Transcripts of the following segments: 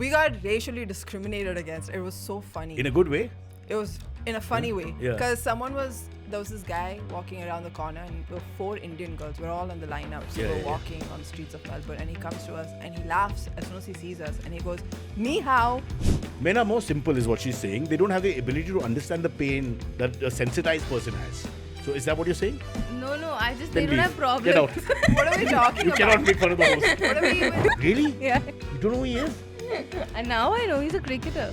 We got racially discriminated against. It was so funny. In a good way? It was in a funny way. Yeah. Because there was this guy walking around the corner and there were 4 Indian girls. We're all in the lineup. So we're walking on the streets of Melbourne and he comes to us and he laughs as soon as he sees us and he goes, "Ni hao." Men are more simple is what she's saying. They don't have the ability to understand the pain that a sensitized person has. So is that what you're saying? No, Then they don't leave. have problems. Get out. What are we talking You about? cannot make fun of the host. What are we even... Really? Yeah. You don't know who he is? And now I know he's a cricketer.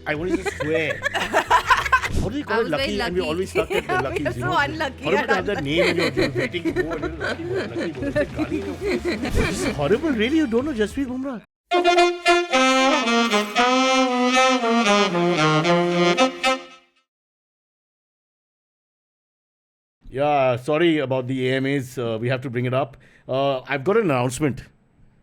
I want to swear. How do you call I it was lucky? very And we're always always stuck at the Yeah, luckies. we are so unlucky. Horrible to have that name and you're waiting to go and lucky boy, lucky boy. It's like Ghani in your face. This is horrible. Really? You don't know Jasprit Bumrah? Yeah, sorry about the AMAs. We have to bring it up. I've got an announcement.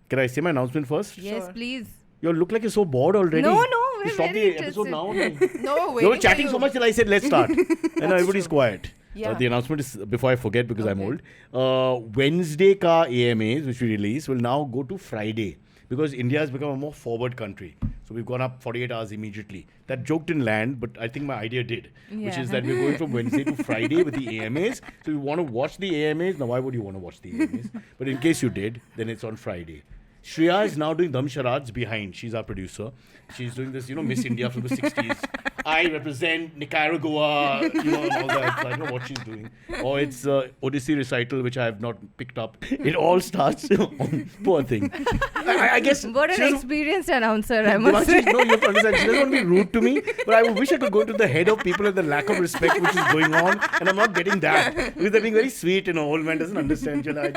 Can I say my announcement first? Yes, Sure. please. You look like you're so bored already. No, You we're stopped very the episode interested. now. No, we're You waiting were chatting for so you. much till I said let's start. And now everybody's quiet. Yeah. The announcement is, before I forget because I'm Okay. old, Wednesday ka AMAs, which we release, will now go to Friday. Because India has become a more forward country. So we've gone up 48 hours immediately. That joke didn't land, but I think my idea did. Which Yeah. is that we're going from Wednesday to Friday with the AMAs. So you want to watch the AMAs. Now, why would you want to watch the AMAs? But in case you did, then it's on Friday. Shreya is now doing Dam Charades behind. She's our producer. She's doing this, Miss India from the 60s. I represent Nicaragua, and all that. So I don't know what she's doing. Or it's Odyssey recital, which I have not picked up. It all starts on poor thing. I guess. What she an doesn't- experienced announcer, I must say. Devanshi, no, you have to understand. She doesn't want to be rude to me, but I wish I could go to the head of people and the lack of respect which is going on, and I'm not getting that. Because they're being very sweet, old man doesn't understand July.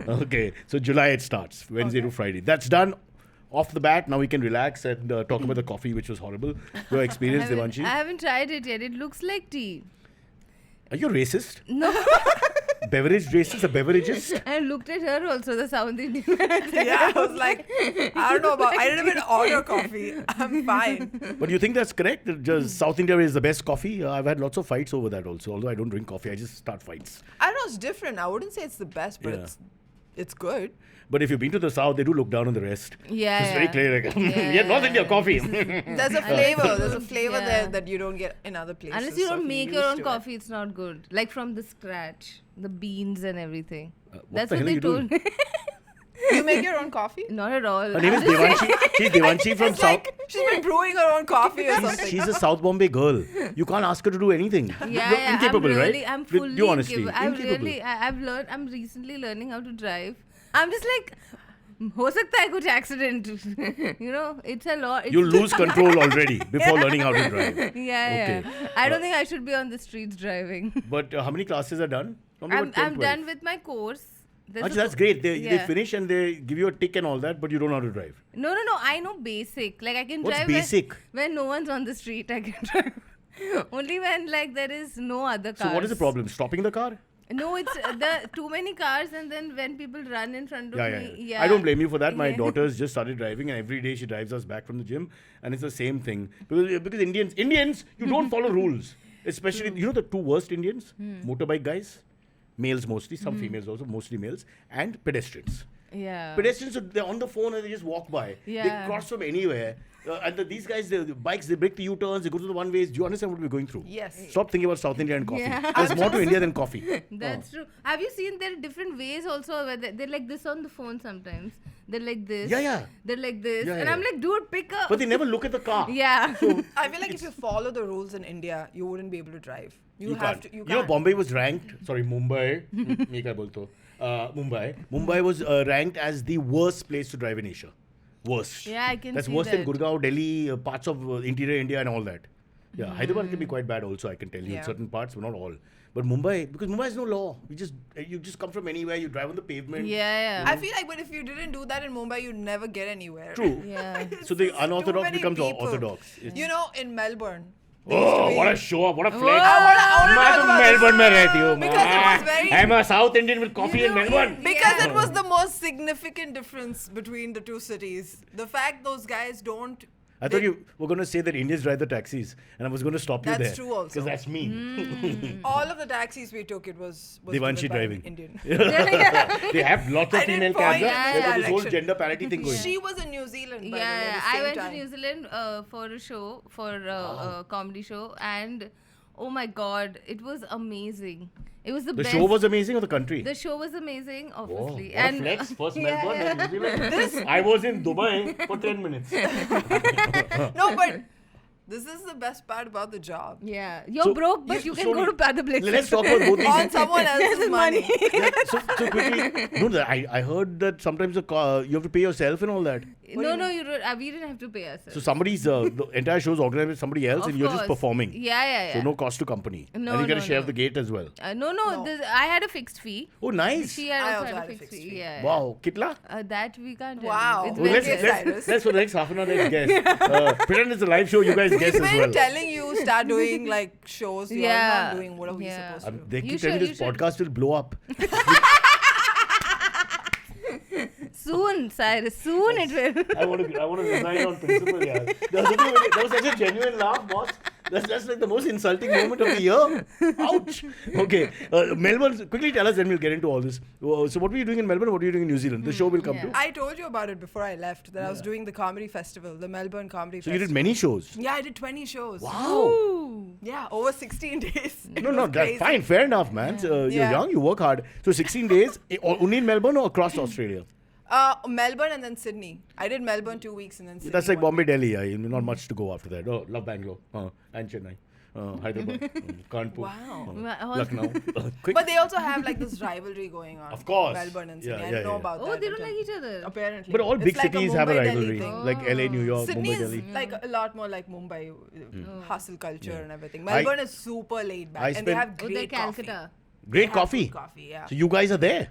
Okay, so July it starts, Wednesday to Friday. That's done. Off the bat, now we can relax and talk about the coffee, which was horrible. Your experience, Devanshi? I haven't tried it yet. It looks like tea. Are you racist? No. Beverage racist? A beverageist? I looked at her also, the South Indian. Yeah, I was like, I don't know about... I didn't even order coffee. I'm fine. But you think that's correct? That just South India is the best coffee? I've had lots of fights over that also. Although I don't drink coffee, I just start fights. I know it's different. I wouldn't say it's the best, but Yeah. it's good. But if you've been to the South, they do look down on the rest. Yeah, It's very clear. Like, yeah, North India coffee. There's a flavor. There's a flavor Yeah. there that you don't get in other places. Unless you So don't if make you're your used own to it- coffee, it's not good. Like from the scratch. The beans and everything. What That's the what hell are they you told doing? me. You make your own coffee? Not at all. Her name is Devanshi. She's Devanshi from It's South. like she's been brewing her own coffee or something. She's a South Bombay girl. You can't ask her to do anything. Yeah, Incapable, I'm really, right? I'm With fully due honesty. incapable. I've learned. I'm recently learning how to drive. I'm just like, हो सकता है कुछ accident. It's a lot. You'll lose control already before learning how to drive. Yeah. I don't think I should be on the streets driving. But how many classes are done? Only about 10, I'm 12. done with my course. There's Actually, a that's great. They Yeah. finish and they give you a tick and all that, but you don't know how to drive. No. I know basic. Like I can What's drive basic? when no one's on the street. I can drive. Only when there is no other cars. So what is the problem? Stopping the car? No, it's the too many cars, and then when people run in front of me, Yeah. I don't blame you for that. My daughter's just started driving, and every day she drives us back from the gym, and it's the same thing. Because Indians, you don't follow rules. Especially, the two worst Indians? Motorbike guys, males mostly, some females also, mostly males, and pedestrians. Yeah. Pedestrians, they're on the phone and they just walk by. They Yeah. cross from anywhere. And these guys, the bikes, they break the U-turns, they go to the one-ways. Do you understand what we're going through? Yes. Stop thinking about South India and coffee. Yeah. There's more to India than coffee. That's true. Have you seen there are different ways also where they're like this on the phone sometimes? They're like this. Yeah. They're like this. Yeah, and yeah. I'm like, dude, pick up. But they never look at the car. Yeah. I feel like if you follow the rules in India, you wouldn't be able to drive. You have can't. to. You You know, can't. Bombay was ranked. Sorry, Mumbai. Mumbai was ranked as the worst place to drive in Asia. Worst. Yeah, I can That's see worse than that. Gurgaon, Delhi, parts of interior India and all that. Yeah, Hyderabad can be quite bad also, I can tell you, in Yeah. certain parts, but not all. But Mumbai, because Mumbai has no law. You just come from anywhere, you drive on the pavement. Yeah. I feel like, but if you didn't do that in Mumbai, you'd never get anywhere. True. Yeah. So the It's too unorthodox many becomes people. orthodox. It's- You know, in Melbourne. Oh, what a show up, what a flex. I wanna मैं talk तो about this. Melbourne में रहती हूँ Because it was very- I'm a South Indian with coffee in Melbourne. Because it was the most significant difference between the two cities. The fact those guys don't I thought you were going to say that Indians drive the taxis, and I was going to stop you there. That's true also. Because that's me. All of the taxis we took, it was Devanshi driven by an driving. Indian. They have lots of I didn't female point cabs. in They've got this whole direction. gender parity thing going. She was in New Zealand, by Yeah, the way, at the I same went time. to New Zealand for a show, for a comedy show, and oh my god, it was amazing. It was the The best. show was amazing or the country? The show was amazing, Whoa, obviously. what a flex. First Yeah, Melbourne, yeah. then New Zealand. I was in Dubai for 10 minutes. No, but this is the best part about the job. Yeah, you're So, broke, but yes, you can sorry. go to other places. Let's talk about both these On things. someone else's money. Yeah, so quickly, no, I heard that sometimes you have to pay yourself and all that. No, you don't. We didn't have to pay ourselves. So somebody's the entire show is organized with somebody else, Of and you're just course. performing. Yeah. So no cost to company. No, and you get a no, share of no. the gate as well. No. No. I had a fixed fee. Oh, nice. She I had also also had had a fixed fee. fee. Yeah. Wow, kitla? That we can't. tell Wow. you. It's Well, very let's- good. Cyrus. for the next half an hour, let's guess. Pretend it's a live show, you guys guess We've as been well. telling you start doing like shows. You're Yeah. not doing. What are we Yeah. supposed to do? They You keep telling me should- this you should. podcast will blow up. Soon, Cyrus. Soon it will. I want to resign on principle, yeah. That was such a genuine laugh, boss. That's like the most insulting moment of the year. Ouch. Okay. Melbourne, quickly tell us, then we'll get into all this. So what were you doing in Melbourne? What were you doing in New Zealand? The show will come yeah. to. I told you about it before I left. That I was doing the comedy festival, the Melbourne Comedy So you Festival. did many shows. Yeah, I did 20 shows. Wow. Ooh. Yeah, over 16 days. It No, was that's crazy. fine. Fair enough, man. You're Yeah. young, you work hard. So 16 days, only in Melbourne or across Australia? Melbourne and then Sydney. I did Melbourne 2 weeks and then Sydney. That's like 1 Bombay, Delhi. Not much to go after that. Oh, love Bangalore and Chennai. Hyderabad, Kanpur, Wow. Lucknow. Quick. But they also have like this rivalry going on. Of course. Melbourne and Yeah, Sydney. I yeah, didn't know yeah. about Oh, that. they don't until- like each other. Apparently. But all It's big like a cities have a Mumbai, Delhi rivalry, thing. like LA, New York, Sydney Mumbai, is Delhi. like a lot more like Mumbai, hustle culture Yeah. and everything. I- Melbourne is super laid back. I And they spent- have Oh, they're great coffee. Calcutta. They Great have coffee. good coffee, yeah. So you guys are there.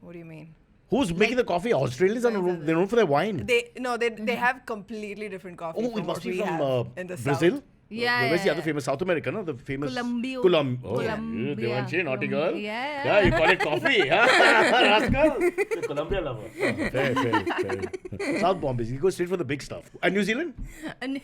What do you mean? Who's making the coffee? Australians are known, they're known for their wine. They have completely different coffee. Oh, from it must what be we from have in the Brazil? South. Yeah, Where's the yeah, other yeah. famous South America? No, the famous Colombia. Oh, Colombia. Devanshi, naughty girl. Yeah. You call it coffee. Rascal. The Colombia lover. Fair. South Bombay. You go straight for the big stuff. And New Zealand? And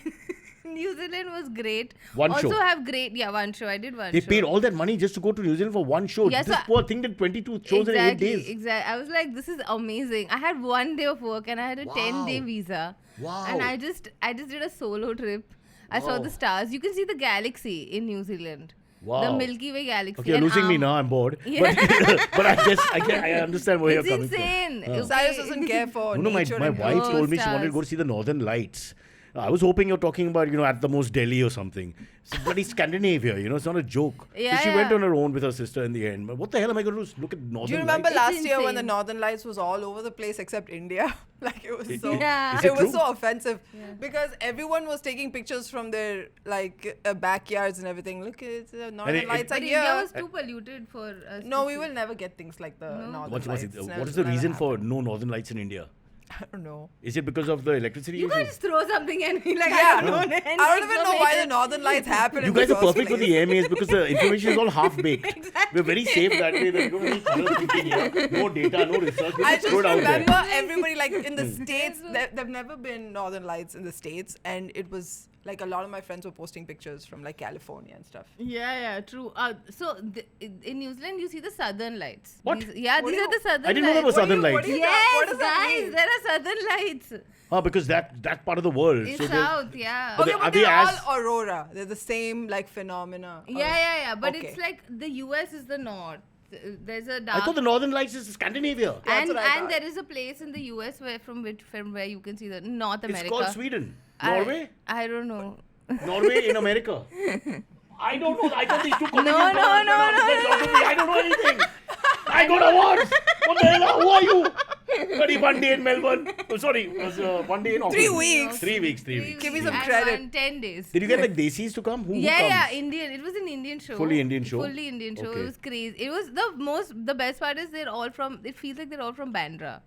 New Zealand was great. One also show. have great, one show. I did one They show. paid all that money just to go to New Zealand for one show. Yeah, This so- poor thing did 22 shows in 8 days. Exactly. I was like, this is amazing. I had 1 day of work and I had a 10-day visa. Wow. And I just did a solo trip. I saw Wow. the stars. You can see the galaxy in New Zealand. Wow. The Milky Way galaxy. Okay, you're And, losing me now. I'm bored. Yeah. But I understand where It's you're coming insane. from. Okay. Cyrus doesn't care for No, my nature my and wife beauty. told me she stars. wanted to go to see the Northern Lights. I was hoping you're talking about, at the most Delhi or something. It's bloody Scandinavia, it's not a joke. Yeah, so she went yeah. on her own with her sister in the end. But what the hell am I going to do? Look at Northern Do you remember Lights? last year when the insane. Northern Lights was all over the place except India? Like it was so Yeah. Is it it was true? so offensive because everyone was taking pictures from their backyards and everything. Look, it's Northern Lights are But India here. was too polluted for us. No, to we see. will never get things like the Northern What Lights. is the reason for no Northern Lights in India? I don't know. Is it because of the electricity You issue? can't just throw something and be like, Yeah. I don't know. I don't even know why the Northern Lights happen. You in guys the are first perfect for place. the AMAs because the information is all half-baked. We're very safe that way. That you don't need color thinking here. No data, no research. We I just just throw it out there. remember everybody like in the States, there've never been Northern Lights in the States, and it was like a lot of my friends were posting pictures from like California and stuff. Yeah, true. In New Zealand, you see the southern lights. What? These What are do the you- southern I didn't know there lights. was Southern What Lights. do you- what Yes, does that guys, mean? there are southern lights. Because that part of the world. It's so they're- south, yeah. But Okay, they- but are they they're as- all aurora. They're the same like phenomena. Yeah. But Okay. it's like the US is the north. There's a I dark. thought the Northern Lights is Scandinavia. That's and what I thought. and there is a place in the US from where you can see the North America. It's called Sweden. I- Norway? I don't know. Norway in America. I don't know. I thought these two No. I don't know anything. I got awards. What the hell? Who are you? Bloody 1 day in Melbourne. Oh, sorry, it was 1 day in Auckland. 3 weeks. 3 weeks. Give me some And credit. 10 days. Did you get like desis to come? Who Yeah, comes? Indian. It was an Indian show. Fully Indian show? Fully Indian show. Okay. It was crazy. It was the best part is they're all from. It feels like they're all from Bandra.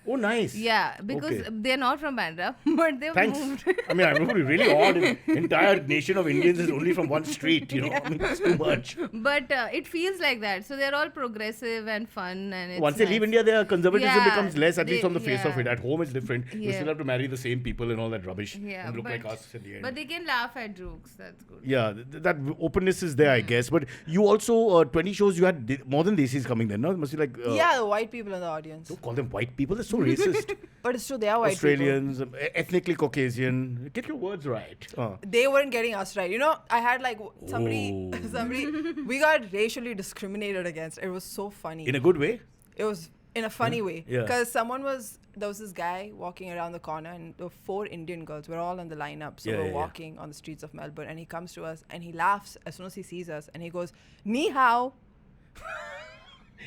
Oh, nice. Yeah, because Okay. they're not from Bandra, but they've Thanks. moved. I mean, I'm really odd. Entire nation of Indians is only from one street, you know. I mean, it's too much. But it feels like that. So they're all progressive and fun, and it's Once they leave nice. India, their conservatism Yeah, becomes less, at least they- on the face of yeah. it. At home, it's different. You Yeah. still have to marry the same people and all that rubbish Yeah, and look like but- us at the end. But they can laugh at jokes. That's good. Yeah, that openness is there, I guess. But you also, 20 shows, you had more than Desis coming then, no? It must be like... Yeah, the white people in the audience. Don't call them white people. That's so racist. But it's true, they are white Australians, ethnically Caucasian. Get your words right. people. They weren't getting us right. You know, I had like somebody, Oh. we got racially discriminated against. It was so funny. In a good way? It was in a funny way. Yeah. Because there was this guy walking around the corner and there were 4 Indian girls. We're all in the lineup. So Yeah, we're yeah, yeah. walking on the streets of Melbourne and he comes to us and he laughs as soon as he sees us and he goes, Ni hao.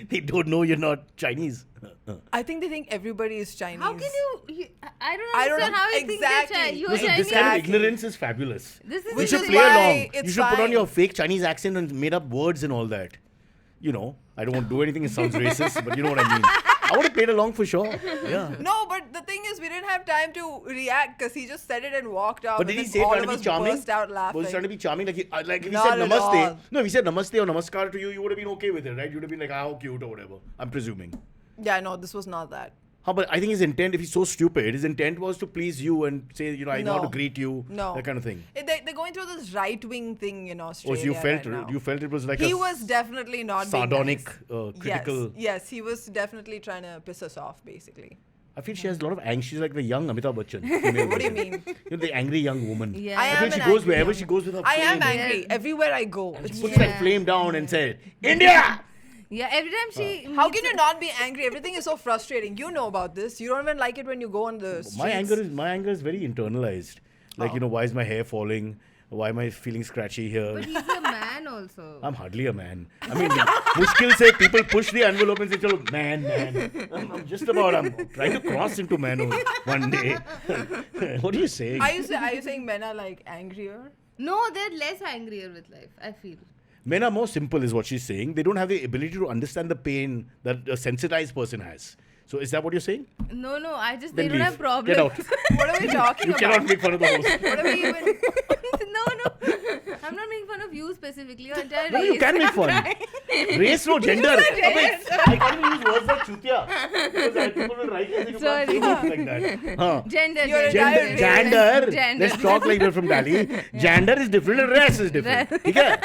They don't know you're not Chinese. I think they think everybody is Chinese. How can you I don't I don't understand know. how you Exactly. think you're Listen, Chinese. this kind of Exactly. ignorance is fabulous. This is You Which should is play why along. You it's should put on fine. your fake Chinese accent and made up words and all that. You know, I don't want to do anything that sounds racist, but you know what I mean. I would have played along for sure. Yeah. No, but the thing is, we didn't have time to react because he just said it and walked out. But did and he then say all trying of to be us charming? burst out laughing. Was he trying to be charming? Like, if he Not said at namaste. all. No, if he said namaste or namaskar to you, you would have been okay with it, right? You would have been like, how cute or whatever. I'm presuming. Yeah, no, this was not that. But I think his intent, if he's so stupid, his intent was to please you and say, you know, I know how to No. greet you. No. That kind of thing. They're going through this right-wing thing in Oh, Australia so you felt right now. you felt it was like He a was definitely not being sardonic, nice. critical. Yes, he was definitely trying to piss us off, basically. I feel she has a lot of angst. She's like the young Amitabh Bachchan. What do you mean? You know, the angry young woman. Yeah. I I am feel she an goes angry wherever young- she goes with her I am flame. angry Yeah. everywhere I go. She It's puts Yeah. that flame down and said, India! Yeah, every time she How can you not be angry? Everything is so frustrating. You know about this. You don't even like it when you go on the streets. My anger is very internalized. Like, you know, why is my hair falling? Why am I feeling scratchy here? But he's a man also. I'm hardly a man. I mean, mushkil say people push the envelope and say, Chalo, man. I'm trying to cross into manhood one day. What are you saying? Are you saying men are like angrier? No, they're less angrier with life, I feel. Men are more simple, is what she's saying. They don't have the ability to understand the pain that a sensitized person has. So is that what you're saying? No, I just, Then they don't leave. have problems. Get out. What are we talking You about? cannot make fun of the host. What are we even? no. I'm not making fun of you specifically. Your entire No, you race. can make fun. Race, no gender. Gender, I can't even use words like chutia. Because people will write it. You can't say words like that. Huh. Gender. You're gender. Gender. Gender. Let's talk like we're from Delhi. Gender is different and race is different. Okay?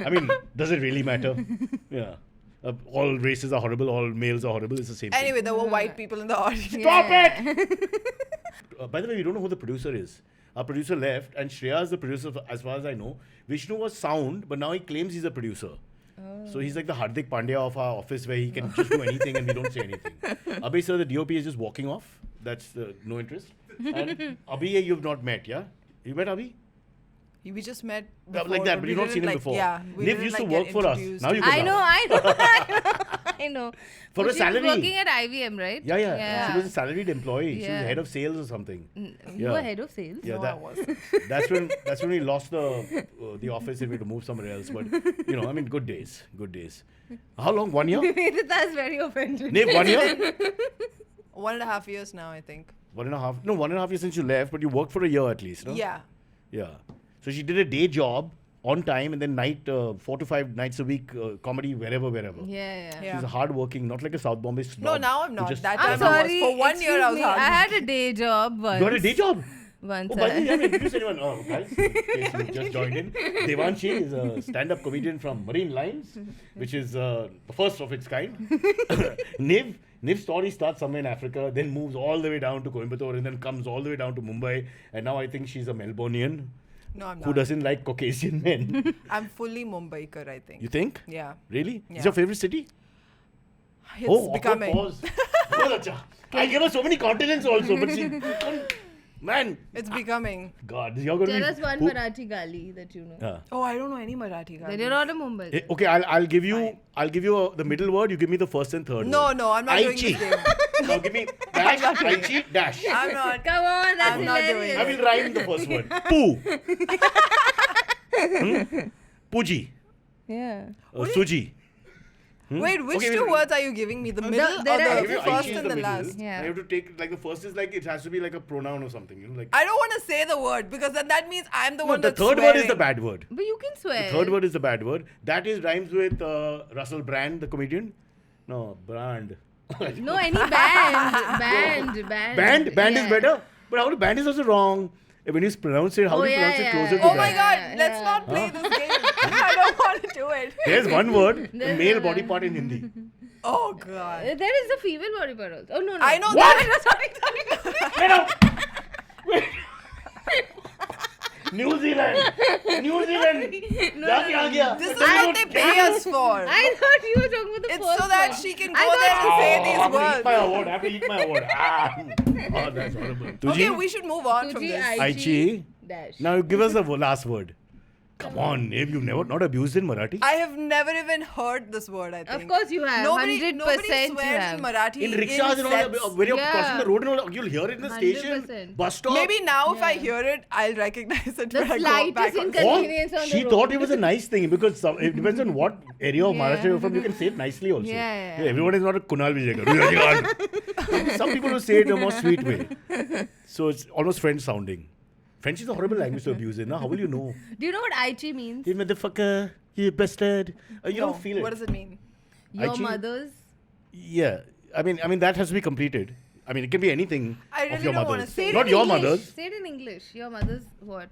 I mean, does it really matter? Yeah. All races are horrible, all males are horrible. It's the same Anyway, there were white people in the audience. Stop Yeah. thing. By the way, we don't know who the producer is. Our producer left, and Shreya is the producer, as far as I know. Vishnu was sound, but now he claims he's a producer. So he's like the Hardik Pandya of our office, where he can just do anything and we don't say anything. Abhi sir, the DOP, is just walking off. That's no interest. And Abhi, you've not met, yeah? You met Abhi? We just met Like before, that, but we you've not didn't, seen him like, before. Yeah, we Niv didn't, used to like, get work for us. introduced. Now you can I know. I know. For But a she salary. was working at IVM, right? Yeah. She was a salaried employee. She was Yeah. head of sales or something. You Yeah. were head of sales. Yeah, No, I wasn't. that's when we lost the office and we had to move somewhere else. But you know, I mean, good days. How long? 1 year? Niveditha is very offended. Niv, 1 year? 1.5 years now, I think. 1.5? No, 1.5 years since you left, but you worked for a year at least, no? Yeah. Yeah. So she did a day job on time and then 4 to 5 nights a week, comedy wherever. Yeah. Yeah. She's a hardworking, not like a South Bombay snob. No, now I'm who not. just- That I'm time I was. sorry. For 1 year, I was excuse me, I hard. had a day job once. You had a day job? Once. Oh, by the way, you haven't introduced anyone. Oh, guys, in case you just joined in. Devanshi is a stand-up comedian from Marine Lines, which is the first of its kind. Niv's story starts somewhere in Africa, then moves all the way down to Coimbatore, and then comes all the way down to Mumbai. And now I think she's a Melbourneian No, I'm who not. doesn't like Caucasian men. I'm fully Mumbaiker, I think. You think? Yeah. Really? Yeah. It's your favorite city? It's awkward becoming. pause. Oh, acha. I gave her so many continents also, but she... Man, It's becoming. God, you're going to Tell be... us one who- Marathi gali that you know. Oh, I don't know any Marathi guys. Then you're not a Mumbai. Eh, okay, I'll give you the middle word. You give me the first and third. No, word. no, I'm not doing Aichi. this game. Now give me dash, not doing Aichi, dash. I'm not. Come on, that's I'm not doing hilarious. I will rhyme the first word. Poo. Puji. Yeah. Suji. Wait, which Okay, two wait. words are you giving me? The middle there or are- the Maybe first Aichi is and the middle. last? Yeah. I have to take like the first is like it has to be like a pronoun or something. Like I don't want to say the word because then that means I'm the no, one the that's third swearing. word is the bad word. But you can swear. The third word is the bad word. That is rhymes with Russell Brand, the comedian. No, Brand. No, any band. Band is Yeah. better. But how band is also wrong. When you pronounce it, how Oh, do you yeah, pronounce it yeah. closer to Oh that? my god, Yeah, let's yeah. not play this game. I don't want to do it. There's one word, the There's male one. body part in Hindi. Oh god. There is the female body part also. Oh, no. I know What? that. Sorry. Get out! Wait. New Zealand! जाके आ गया. This is what they pay us for. I thought you were talking about the It's first so that one. she can I go there and thought- say I these have to eat words. my award. I have to eat my award. Oh, that's horrible. Okay, we should move on from Tuji, this. Aichi. Dash. Now give us the last word. Come on, Nave, you've never not abused in Marathi? I have never even heard this word, I think. Of course you have. Nobody 100% swears you in have. Marathi. In rickshaws and all, sets. when you're Yeah. crossing the road and all, you'll hear it in the station, 100%. bus stop. Maybe now if I Yeah. hear it, I'll recognize it The when I go slightest back on inconvenience on the She road. thought it was a nice thing because it depends on what area of Yeah. Maharashtra you're from. You can say it nicely also. Yeah. Everyone is not a Kunal Vijayakar. Some people will say it in a more sweet way. So it's almost French sounding. French is a horrible language to abuse in. Now, how will you know? Do you know what Aichi means? Hey, motherfucker, you bastard. You No, don't feel it. What does it mean? Your Aichi? mother's. Yeah. I mean that has to be completed. I mean, it can be anything I really of your don't wanna mother's. say it Not in your English. mother's. Say it in English. Your mother's what?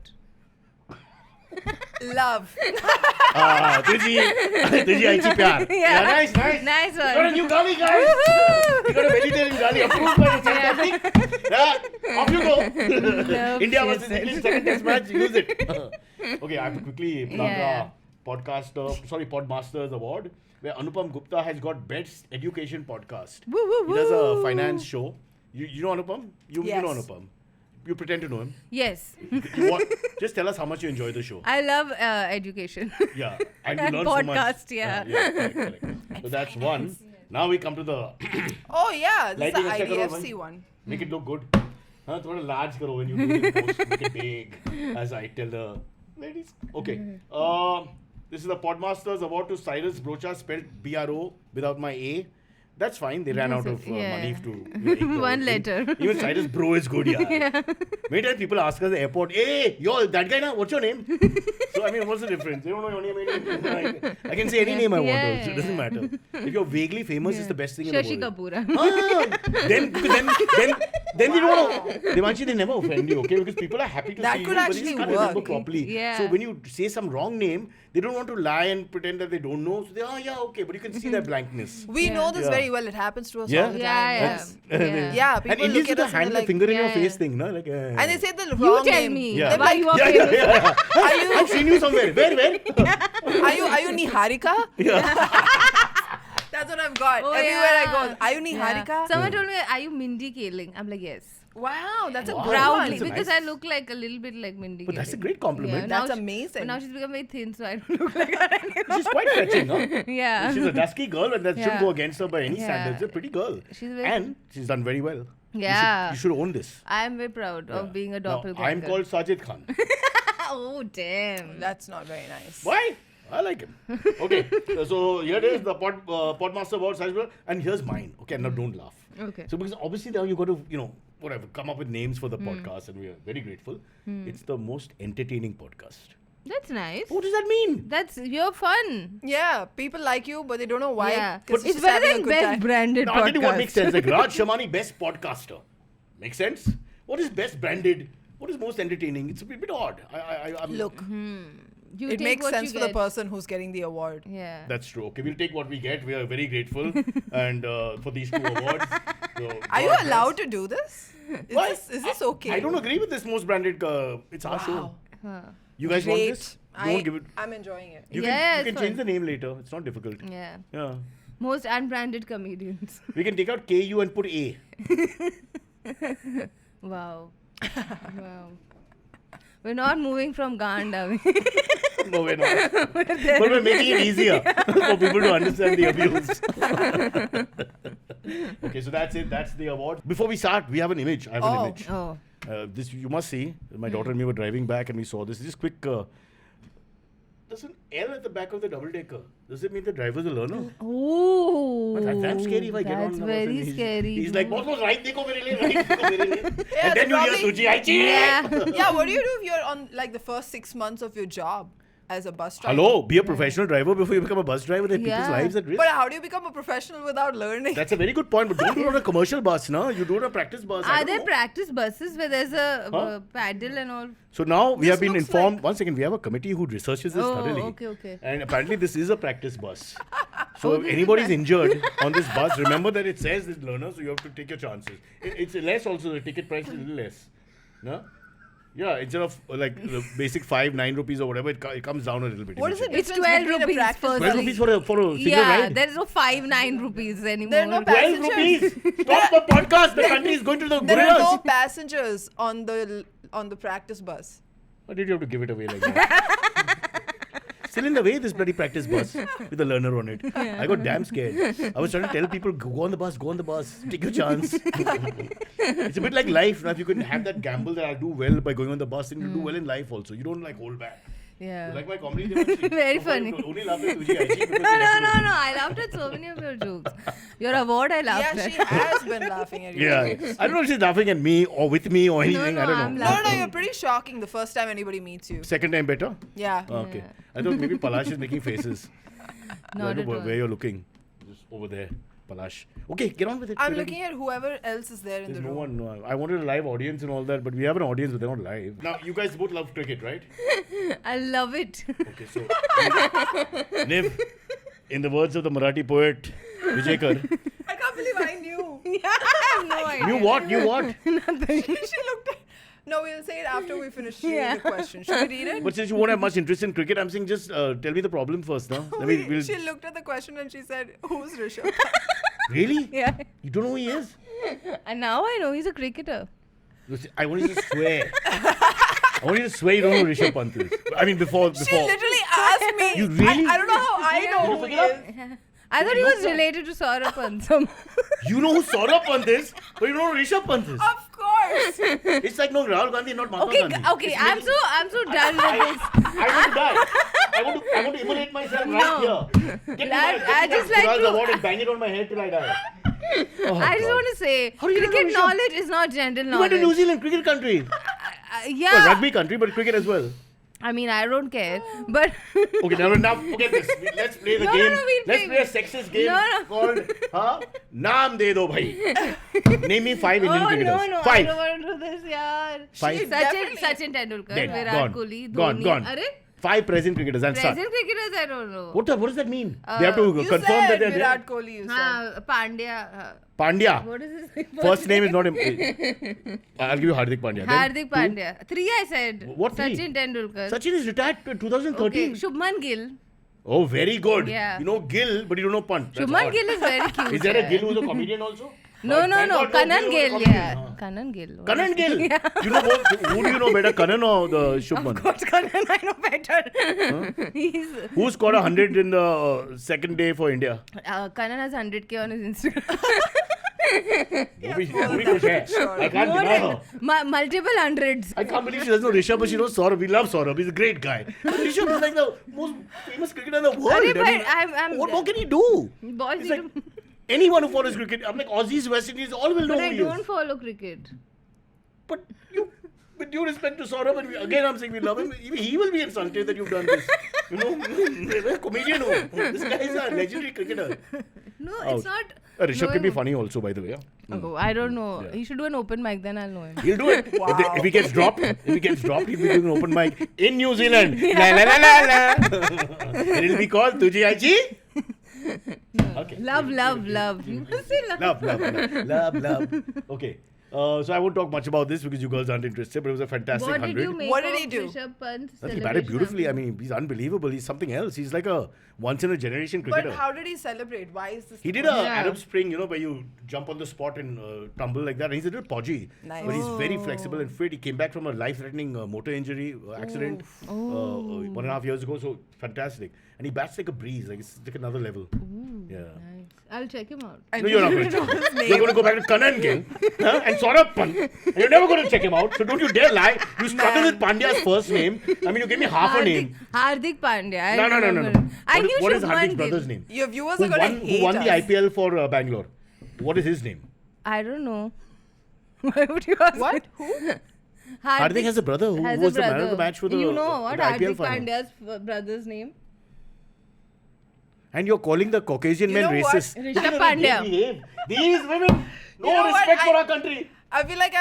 Love. Tuji Aichi pyar. Yeah. Nice. Nice You got a one. new gali, guys. You got a vegetarian gali approved by the fantastic. Yeah, off you go. India she versus said. England second test match. Use it. Okay, I have to quickly plug Yeah. Podmasters Award, where Anupam Gupta has got Best Education Podcast. Woo, woo, He does a woo. finance show. You know Anupam? You Yes. know Anupam. You pretend to know him. Yes. Just tell us how much you enjoy the show. I love education. Yeah, and you And learn so much. podcast, yeah. Correct. So that's one. Now we come to the Oh yeah, this is the Lighting अच्छा करो IDFC भाई. one. make it look good. हाँ थोड़ा large करो when you do the post, make it big, as I tell the ladies. Okay. This is the Podmasters Award to Cyrus Broacha, spelled BRO without my A. That's fine. They ran out of money to make the One whole thing. letter. Even Cyrus Bro is good, yeah. Many times people ask us at the airport, hey, yo, that guy now, what's your name? So, I mean, what's the difference? They don't know your name. Like, I can say any name I want Yeah, also. It doesn't matter. If you're vaguely famous, it's the best thing in Shashi the world. Kapoor. Then they don't want to. Devanshi, they never offend you, okay? Because people are happy to That see could you, but actually they just can't work. remember properly. Yeah. So when you say some wrong name, they don't want to lie and pretend that they don't know. So they, oh yeah, okay, but you can see that blankness. We Yeah. know this Yeah. very well. It happens to us Yeah? all the time. Yeah. Yeah, And people Indians look do at the us and hand, they're the like, finger in your yeah, face yeah. thing, no? Like, and they say the You wrong tell name. me. Yeah. Why you are yeah, famous. yeah. Are you I've seen you somewhere. Where? are you Niharika? That's what I've got. Oh, Everywhere yeah. I go. Are you Niharika? Someone told me, are you Mindy Kaling? I'm like, yes. Wow, that's a Wow. good Proudly, one. That's a because nice- I look like a little bit like Mindy But that's a Kaling. great compliment. now That's she- amazing. But now she's become very thin, so I don't look like her anymore. She's quite fetching, huh? Yeah. She's a dusky girl, and that shouldn't Yeah. go against her by any Yeah. standards. She's a pretty girl. She's very- And she's done very well. Yeah. You should own this. I'm very proud of being a Now, doppelganger. I'm called Sajid Khan. Oh, damn. That's not very nice. Why? I like him. Okay, so here it is, the Podmaster Award, Cyrus Broacha, and here's mine. Okay, now don't laugh. Okay. So because obviously now you got to, whatever, come up with names for the podcast, and we are very grateful. It's the most entertaining podcast. That's nice. What does that mean? You're fun. Yeah, people like you, but they don't know why. Yeah. 'cause It's just better having a than good best time. branded Now, I'll tell you what podcast. makes sense. Like Raj Shamani, best podcaster. Makes sense? What is best branded? What is most entertaining? It's a bit odd. I'm, Look, You it take makes what sense you for the get. person who's getting the award. Yeah. That's true. Okay, we'll take what we get. We are very grateful and for these two awards. So, Are you God bless. allowed to do this? Why? Is this okay? I don't agree with this most branded. It's our show. Wow. You guys want Great. this? Don't give it. I'm enjoying it. You Yeah, can it's change fun. the name later. It's not difficult. Yeah. Yeah. Most unbranded comedians. We can take out KU and put A. Wow. Wow. We're not moving from Gand, are we? No, we're not. But we're making it easier for people to understand the abuse. Okay, so that's it. That's the award. Before we start, we have an image. I have an image. Oh. This you must see. My daughter and me were driving back and we saw this. Just quick. there's an L at the back of the double decker. Does it mean the driver's a learner? Oh, That's scary if I get on that's the bus and very scary. He's like, boss, right dekho mere liye, right dekho mere liye. Yeah, And then you hear probably- Tuji Aichi. Yeah. Yeah, what do you do if you're on like the first 6 months of your job as a bus driver? Hello, be a professional driver before you become a bus driver. Then people's Yeah. lives at risk. But how do you become a professional without learning? That's a very good point. But don't do it on a commercial bus, no? You do it on a practice bus. I Are don't there know. practice buses where there's a Huh? paddle and all? So now we This have been looks informed. like- One second, we have a committee who researches this thoroughly. Okay. And apparently this is a practice bus. So if anybody's injured on this bus, remember that it says this learner, so you have to take your chances. It's less also, the ticket price is a little less. No? Yeah, instead of like the basic 9 rupees or whatever, it comes down a little bit. What is the eventually. It's difference 12 between a rupees practice for 12 rupees for a single Yeah, ride? there is no 5-9 rupees anymore. There are no 12 passengers. rupees! Stop the podcast! The country is going to the There are no gorillas! passengers on the practice bus. Why did you have to give it away like that? Still in the way, this bloody practice bus with a learner on it. I got damn scared. I was trying to tell people, go on the bus, take your chance. It's a bit like life. Now, if you can have that gamble that I'll do well by going on the bus, then you do well in life also. You don't like hold back. Yeah. You like my comedy? Devanshi? Very So far, funny. you only laughed at Tuji Aichi because No, you left it open. I laughed at so many of your jokes. Your award, I laughed Yeah, at. she has been laughing at you. Yeah. I don't know if she's laughing at me or with me or anything. no, I don't I'm know. laughing. No, you're pretty shocking the first time anybody meets you. Second time better? Yeah. Okay. I thought maybe Palash is making faces. I Not don't at know all. where you're looking. Just over there, Palash. Okay, get on with it. I'm We're ready. looking at whoever else is there in There's the no room. one. No, I wanted a live audience and all that, but we have an audience, but they're not live. Now, you guys both love cricket, right? I love it. Okay, so Niv, in the words of the Marathi poet Vijayakar, I can't believe I knew. I have no idea. you what? You what? She looked at. No, we'll say it after we finish reading the question. Should we read it? But since you won't have much interest in cricket, I'm saying just tell me the problem first, no? We'll She looked at the question and she said, "Who's Rishabh?" really? Yeah. You don't know who he is? And now I know he's a cricketer. I want you to swear. I want you to swear you don't know Rishabh Pant is. I mean, before. She literally asked me. You really? I don't know how I know Did you who pick he it up? is. I thought he was related to Saurabh Pansam. You know who Saurabh Pant is, but you don't know Rishabh Pant is. Of course. It's like no Rahul Gandhi, not Mahatma Gandhi. Okay, I'm so done with this. I want to die. I want to immolate myself right here. Get me Lad, my I just like Pural's to- award and bang it on my head till I die. Oh, I just God. want to say, How do you cricket know Rishabh? knowledge is not general You went to New knowledge. Zealand, cricket country. Yeah. Well, rugby country, but cricket as well. I mean, I don't care. But Okay, now forget this. Let's play the No, game. no, we'll Let's play- play a sexist game No. called Naam De Do Bhai. Name me 5 Indian oh cricketers. no, I 5. don't want to do this, yaar. 5. Sachin Tendulkar, Dead. Virat Gone. Kohli, Gone. Dhoni. Gone. Arre? 5 present cricketers and start. Present cricketers, I don't know. What does that mean? They have to You confirm said that they're there. Virat Kohli. You said. Pandya. Pandya. What is his First name is not important. I'll give you Hardik Pandya. Then Hardik two. Pandya. 3 I said. What three? Sachin Tendulkar. Sachin is retired in 2013. Okay. Shubman Gill. Oh, very good. Yeah. You know Gill, but you don't know Pant. That's Shubman odd. Gill is very cute. Is there a yeah. Gill who's a comedian also? No. Thank God, Kanan Gill Gill, was a yeah. comedian. Kanan Gill. Kanan Gill. Yeah. You know who do you know better, Kanan or the Shubman? Of course, Kanan, I know better. He's. Who scored 100 in the second day for India? Kanan has 100k on his Instagram. वो भी खुश है. I can't deny her. Multiple hundreds. I can't believe she doesn't know Rishabh, but she knows Saurabh. We love Saurabh. He's a great guy. But Rishabh is like the most famous cricketer in the world. Arre, I mean, but I'm- what more can he do? Boys, It's like anyone who follows cricket, I'm like Aussies, West Indies, all will know but who I he don't is. follow cricket. But you, with due respect to Saurabh, and again I'm saying we love him, even he will be insulted that you've done this. You know, a comedian. This guy is a legendary cricketer. No, Out. it's not. Rishabh can be knowing- funny also, by the way. Oh, I don't know. Yeah. He should do an open mic, then I'll know him. He'll do it. Wow. If he gets dropped, he'll be doing an open mic in New Zealand. La la la la la. And it'll be called Tuji Aichi. Okay. Love. You must say love. Love. Okay. So I won't talk much about this because you girls aren't interested, but it was a fantastic What 100. did you make What did of he do? Rishabh Pant's He batted celebration beautifully. I after? mean, he's unbelievable. He's something else. He's like a once in a generation cricketer. But how did he celebrate? Why is this? He did the a question? Yeah. Arab Spring, where you jump on the spot and tumble like that. And he's a little podgy. Nice. But he's very flexible and fit. He came back from a life-threatening motor injury accident 1.5 years ago. So fantastic. And he bats like a breeze. Like it's like another level. Yeah. Nice. I'll check him out. I No, you're not need going to know check his him out. name. You're going to go back to Kannan Gang and Saurabh Pant. And you're never going to check him out. So don't you dare lie. You struggle with Pandya's first name. I mean, you gave me half a name. Hardik Pandya. I No. remember. I knew What is Shubman Hardik's Gill. brother's name? Your viewers Who are going to hate who won the us. IPL for Bangalore? What is his name? I don't know. Why would you ask What? me? Who? Hardik has a brother who has was a the man of brother. the match for the, You know what? the IPL Hardik final. Pandya's brother's name? And you're calling the Caucasian You men know what? racist. Rishabh Pandya. Behave. These women, no You know what? respect for our country. I feel like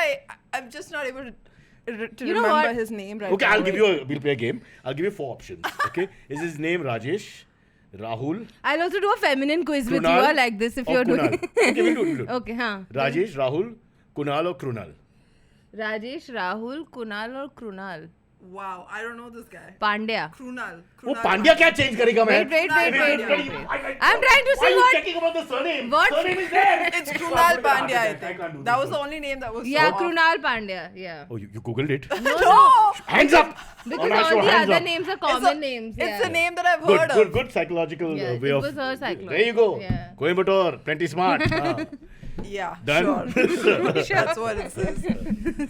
I'm just not able to You know remember what? his name right Okay, now. we'll play a game. I'll give you 4 options. Okay, is his name Rajesh, Rahul, I'll also do a feminine quiz with you Krunal, like this if or you're Kunal? doing. Okay, we'll do it. Okay, huh? Rajesh, Rahul, Kunal or Krunal? Rajesh, Rahul, Kunal or Krunal? Wow, I don't know this guy. Pandya. Krunal. वो पांड्या क्या change करेगा मैं? Wait. I'm I'm trying to Why see are you what. checking about the surname? What? Surname is there. It's Krunal Pandya, I I can't do think. That this was the one. only name that was Yeah, so off. Krunal Pandya. Yeah. Oh, you googled it? No! Hands up. Because On our all show, the hands other up. names are It's common a- names. It's Yeah. a name that I've heard of. Good psychological Yeah, way it of. was her psychology. There you go. Yeah. Coimbatore, plenty smart. Ah. Yeah, Done. sure. That's what it says.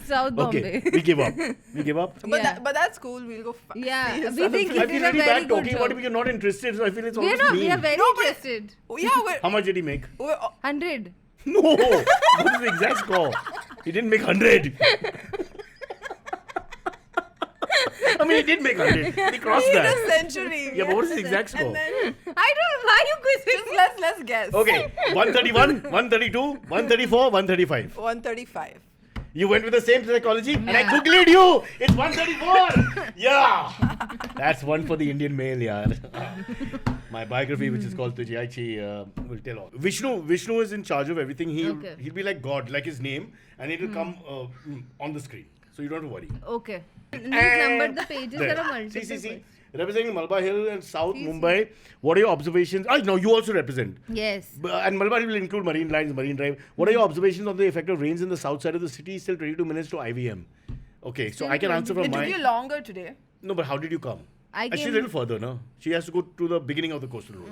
South Okay, Bombay. we give up. We give up. But, Yeah. but that's cool. We'll go. Yeah, see his we think celebration. I It feel is a really very bad good talking about joke. it because you're not interested, so I feel it's We are almost not. mean. We are very No, but- interested. Oh, yeah, How much did he make? we're 100. No. What is the exact score? He didn't make 100. I mean, he did make 100. He crossed in a that. century. Yeah, but what is the exact score? And then I don't know why you quizzing. just let's guess. Okay, 131, 132, 134, 135. 135. You went with the same psychology, and I Yeah. googled you. It's 134. Yeah, that's one for the Indian male. Yeah, my biography, which is called Tujhe Aichi, will tell all. Vishnu is in charge of everything. He'll be like God, like his name, and it'll come on the screen, so you don't have to worry. Okay. These numbered the pages. There are multiple. See. Representing Malabar Hill and South Mumbai, what are your observations? No, you also represent. Yes. And Malabar Hill will include Marine Lines, Marine Drive. What are your observations on the effect of rains in the south side of the city? Still 22 minutes to IVM. Okay, so I can answer from It took my... you longer today. No, but how did you come? I She's a came little further, no? She has to go to the beginning of the coastal road.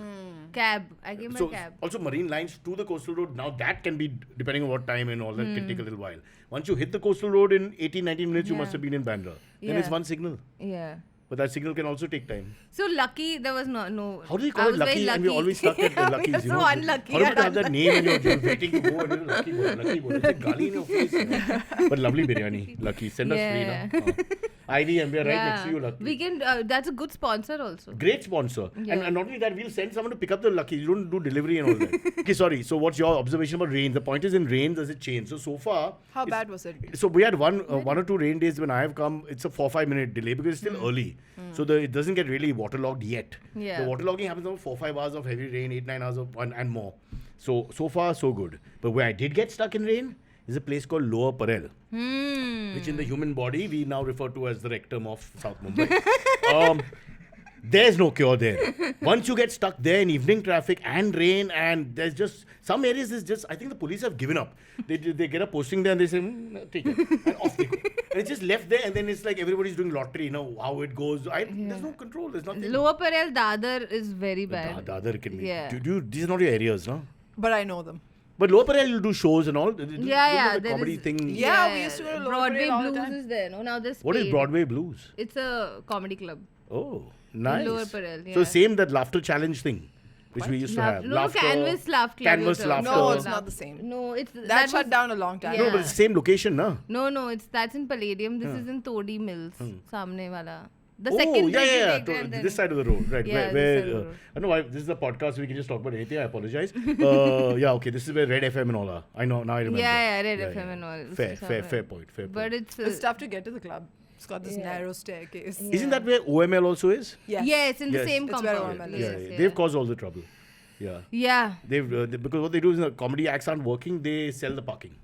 cab. I came by So cab. also Marine Lines to the coastal road, now that can be, depending on what time and all that, can take a little while. Once you hit the coastal road in 18, 19 minutes, you Yeah. must have been in Bandra. Then it's Yeah. one signal. Yeah. But that signal can also take time. So lucky there was no. How do you I call it was very lucky? And we're always stuck at the Yeah, luckies. we are so unlucky. How do you at have that name and you're waiting to go and you're lucky boy, lucky boy. It's a gali in your face. You know? But lovely biryani, lucky. Send us free Yeah. now. IVM, we are right next to you, lucky. We can. That's a good sponsor also. Great sponsor. Yeah. And not only that, we'll send someone to pick up the lucky. You don't do delivery and all that. Okay, sorry. So what's your observation about rain? The point is in rain, does it change? So far... How it's- bad was it? So we had one or two rain days when I have come. It's a 4-5 minute delay because it's still early. So it doesn't get really waterlogged yet. Yeah. The waterlogging happens over 4-5 hours of heavy rain, 8-9 hours of and more. So far so good. But where I did get stuck in rain is a place called Lower Parel, which in the human body we now refer to as the rectum of South Mumbai. There's no cure there. Once you get stuck there in evening traffic and rain, and there's just some areas is just, I think the police have given up. They get a posting there and they say, take it, and off they go. And it's just left there, and then it's like everybody's doing lottery, you know, how it goes. There's no control, there's nothing. Lower Parel Dadar is very bad. The other can be. Yeah. These are not your areas, no? But I know them. But Lower Parel, you'll do shows and all. Yeah, The there comedy is- thing. Yeah, we used to go to Lower Broadway Parel all the Blues time. is there. No, now there's. What is Spade. Broadway Blues? It's a comedy club. Oh, nice. Lower Parel, So yeah. same that laughter challenge thing, which we used to have. No, Canvas Laugh Club. Canvas you're Laughter. talking No, about. it's not the same. No, it's That shut was- down a long time. Yeah. No, but it's the same location, no? No, that's in Palladium. This is in Todi Mills, Samne wala. The Oh, second bridge you yeah. take and then- This side of the road, right? Yeah, where, this side of the road. I know why this is a podcast, so we can just talk about anything. I apologize. Yeah, okay. This is where Red FM and all are. I know now. I remember. Yeah, Red FM and all. Fair Somewhere. point. But it's It's tough to get to the club. It's got this Yeah. narrow staircase. Isn't that where OML also is? Yes. yes, in the Yes. same It's where compound. OML is. Yes, They've caused all the trouble. Yeah. Yeah. Because what they do is the comedy acts aren't working, they sell the parking.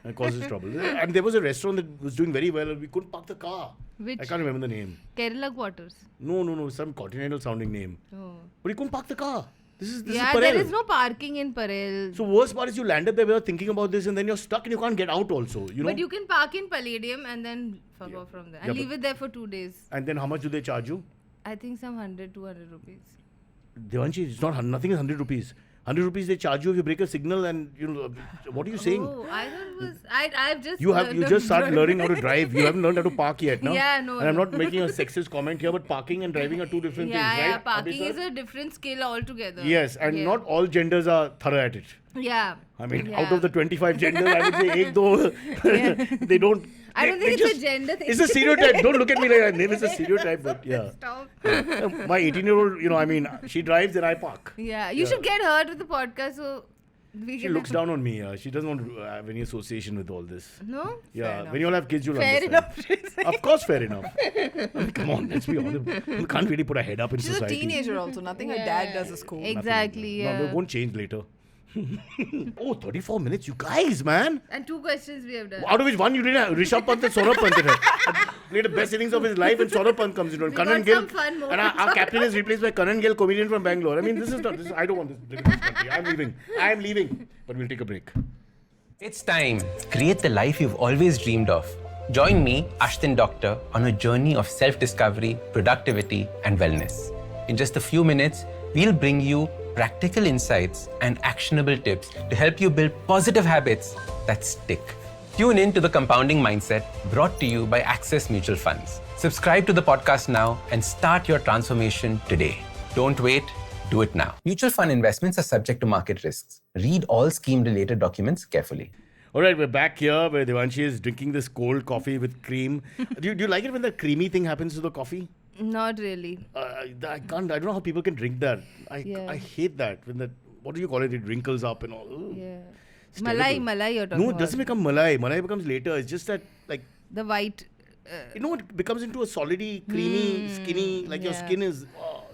And causes trouble. And there was a restaurant that was doing very well and we couldn't park the car. Which? I can't remember the name. Kerala Quarters. No, some continental sounding name. Oh. But you couldn't park the car. This is Yeah, Parel. there is no parking in Parel. So worst part is you landed there without thinking about this and then you're stuck and you can't get out also. You know? But you can park in Palladium and then fuck off from there. And Yeah, leave it there for 2 days. And then how much do they charge you? I think some 100, 200 rupees. Devanshi, it's not, nothing is 100 rupees. 100 rupees they charge you if you break a signal, and what are you saying? Oh, I thought it was. I've just. You just started learning how to drive. You haven't learned how to park yet, no? Yeah, no. And I'm not making a sexist comment here, but parking and driving are two different things, right? Yeah, parking is a different skill altogether. Yes, and not all genders are thorough at it. Yeah. I mean, out of the 25 genders, I would say ek do, they don't. I don't think it's a gender thing. It's a stereotype. Don't look at me like that. Name is a stereotype, but yeah. Stop. My 18-year-old, she drives and I park. Yeah, you should get her to the podcast so we She can. looks down on me. She doesn't want to have any association with all this. No? Yeah, when you all have kids, you'll Fair understand. enough. Of course, fair enough. I mean, come on, let's be honest. You can't really put a head up in She's society. a teenager also. Nothing her dad does is cool. Exactly, No, yeah. it won't change later. 34 minutes, you guys, man. And 2 questions we have done. Out of which one you didn't have. Rishabh Pant and Saurabh Pant played the best innings of his life, and Saurabh Pant comes in. We Kanan got Gill, some fun and our captain is replaced by Kanan Gill, comedian from Bangalore. I mean, this is not. I don't want this in this country. I'm leaving. But we'll take a break. It's time. Create the life you've always dreamed of. Join me, Ashton Doctor, on a journey of self-discovery, productivity, and wellness. In just a few minutes, we'll bring you practical insights and actionable tips to help you build positive habits that stick. Tune in to The Compounding Mindset, brought to you by Access Mutual Funds. Subscribe to the podcast now and start your transformation today. Don't wait, do it now. Mutual fund investments are subject to market risks. Read all scheme-related documents carefully. All right, we're back here where Devanshi is drinking this cold coffee with cream. Do you like it when that creamy thing happens to the coffee? Not really. I can't. I don't know how people can drink that. I hate that when that. What do you call it? It wrinkles up and all. Ugh. Yeah. It's Malai terrible. you're talking No, it about. doesn't become malai. Malai becomes later. It's just that like The white. it becomes into a solidy, creamy, skinny. Like your yeah. skin is. Oh,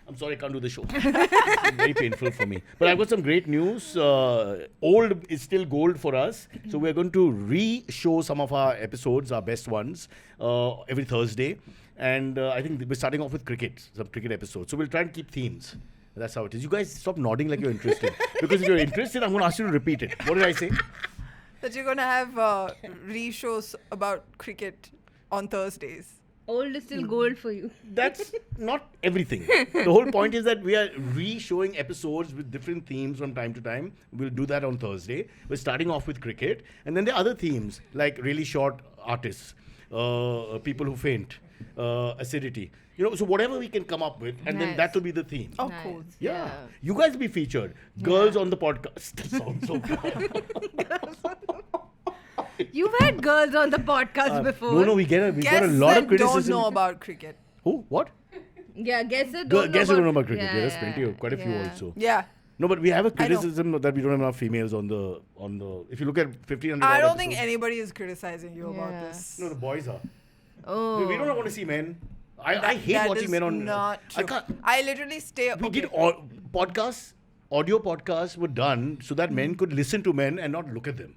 I'm sorry, I can't do the show. It's very painful for me. But I've got some great news. Old is still gold for us. So we're going to re-show some of our episodes, our best ones, every Thursday. And I think we're starting off with cricket, some cricket episodes. So we'll try and keep themes. That's how it is. You guys stop nodding like you're interested. Because if you're interested, I'm going to ask you to repeat it. What did I say? That you're going to have re-shows about cricket on Thursdays. Old is still gold for you. That's not everything. The whole point is that we are re-showing episodes with different themes from time to time. We'll do that on Thursday. We're starting off with cricket. And then there are other themes, like really short artists, people who faint, acidity. So whatever we can come up with, and then Nice. that will be the theme. Oh, Nice. cool. Yeah. You guys will be featured. Girls on the podcast. That sounds so bad. You've had girls on the podcast before. No, we've got a Guests lot that of criticism. don't know about cricket. Who? What? Yeah, guess it. Guess you don't know about cricket. Yeah, there's plenty of, quite a few also. Yeah. No, but we have a I know. criticism that we don't have enough females on the. If you look at 1,500. I don't episodes- think anybody is criticizing you about Yeah. this. No, the boys are. Oh. We don't want to see men. I hate That watching is men on. not I true. can't. I literally stay. We did podcasts. Audio podcasts were done so that men could listen to men and not look at them.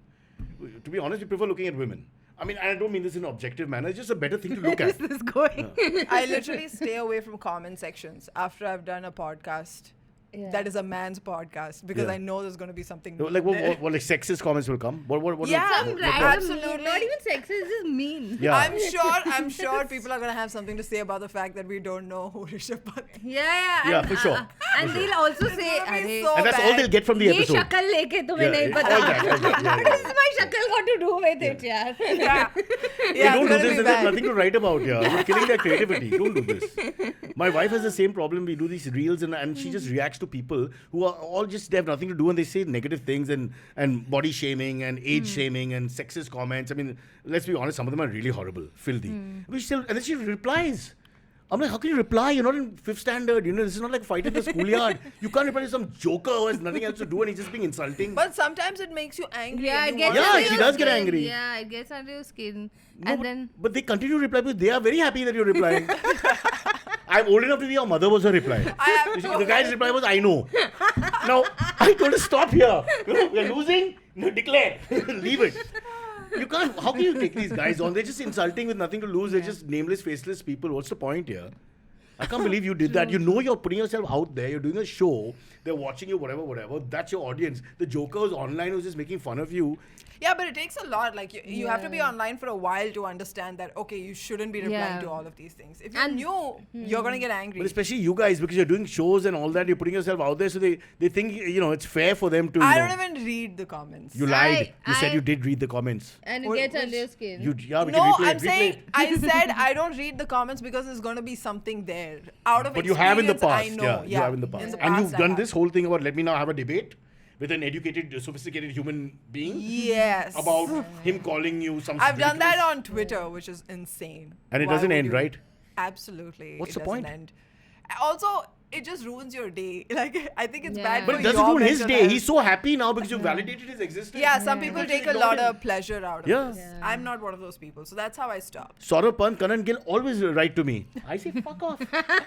To be honest, we prefer looking at women. I mean, I don't mean this in an objective manner. It's just a better thing to look Where is at. this going? I literally stay away from comment sections after I've done a podcast. Yeah. That is a man's podcast because Yeah. I know there's going to be something. Like there. what like sexist comments will come. What Yeah, Some what- random absolutely. mean, not even sexist, it's just mean. Yeah. I'm sure people are going to have something to say about the fact that we don't know who Rishabh Pant is. Yeah. Yeah, and, for sure. And they'll also say, gonna be "Arey, so And that's all bad. they'll get from the ये episode. शक्ल लेके तुम्हें Yeah, नहीं all पता." that, all that, yeah, What does my shakal got to do with it, yaar? Yeah, Hey, yeah, don't it's do going to this. be There's bad. nothing to write about here. You're killing their creativity. Don't do this. My wife has the same problem. We do these reels and she just reacts to people who are all just, they have nothing to do and they say negative things and body shaming and age shaming and sexist comments. I mean, let's be honest, some of them are really horrible, filthy. And then she replies. I'm like, how can you reply? You're not in 5th standard. This is not like fight in the schoolyard. You can't reply to some joker who has nothing else to do and he's just being insulting. But sometimes it makes you angry. Yeah, and it you gets want- Yeah, under she your does get skin. angry. Yeah, it gets under your skin. No, And then but they continue to reply because they are very happy that you're replying. I'm old enough to be your mother was her reply. The guy's reply was, I know. Now, I told her, stop here. We're losing. No, declare. Leave it. You can't. How can you take these guys on? They're just insulting with nothing to lose. They're just nameless, faceless people. What's the point here? I can't believe you did that. You know you're putting yourself out there. You're doing a show. They're watching you, whatever. That's your audience. The joker who's online who's just making fun of you. Yeah, but it takes a lot. Like you have to be online for a while to understand that, okay, you shouldn't be replying Yeah. to all of these things. If you're new, you're going to get angry. But especially you guys, because you're doing shows and all that, you're putting yourself out there, so they think, it's fair for them to, I don't even read the comments. You lied. You said I- you did read the comments. And it What- gets which- under your skin. We No, can replay I'm it. saying, Replay it. I said I don't read the comments because there's going to be something there. Out of But you have in the experience, past. I know. You have in the past. In the And past you've I done have. this whole thing about let me now have a debate with an educated, sophisticated human being Yes. about him calling you some I've done that ridiculous- on Twitter, which is insane. And it Why doesn't would end, you? right? Absolutely. What's it the doesn't point? End. Also, it just ruins your day. Like, I think it's Yeah. bad But for it doesn't your ruin his mental day. health. He's so happy now because you validated his existence. Yeah, some people Because take you a lot ignored of pleasure out of Yeah. this. Yeah. I'm not one of those people. So that's how I stopped. Saurabh Pant, Kanan Gill always write to me. I say, fuck off.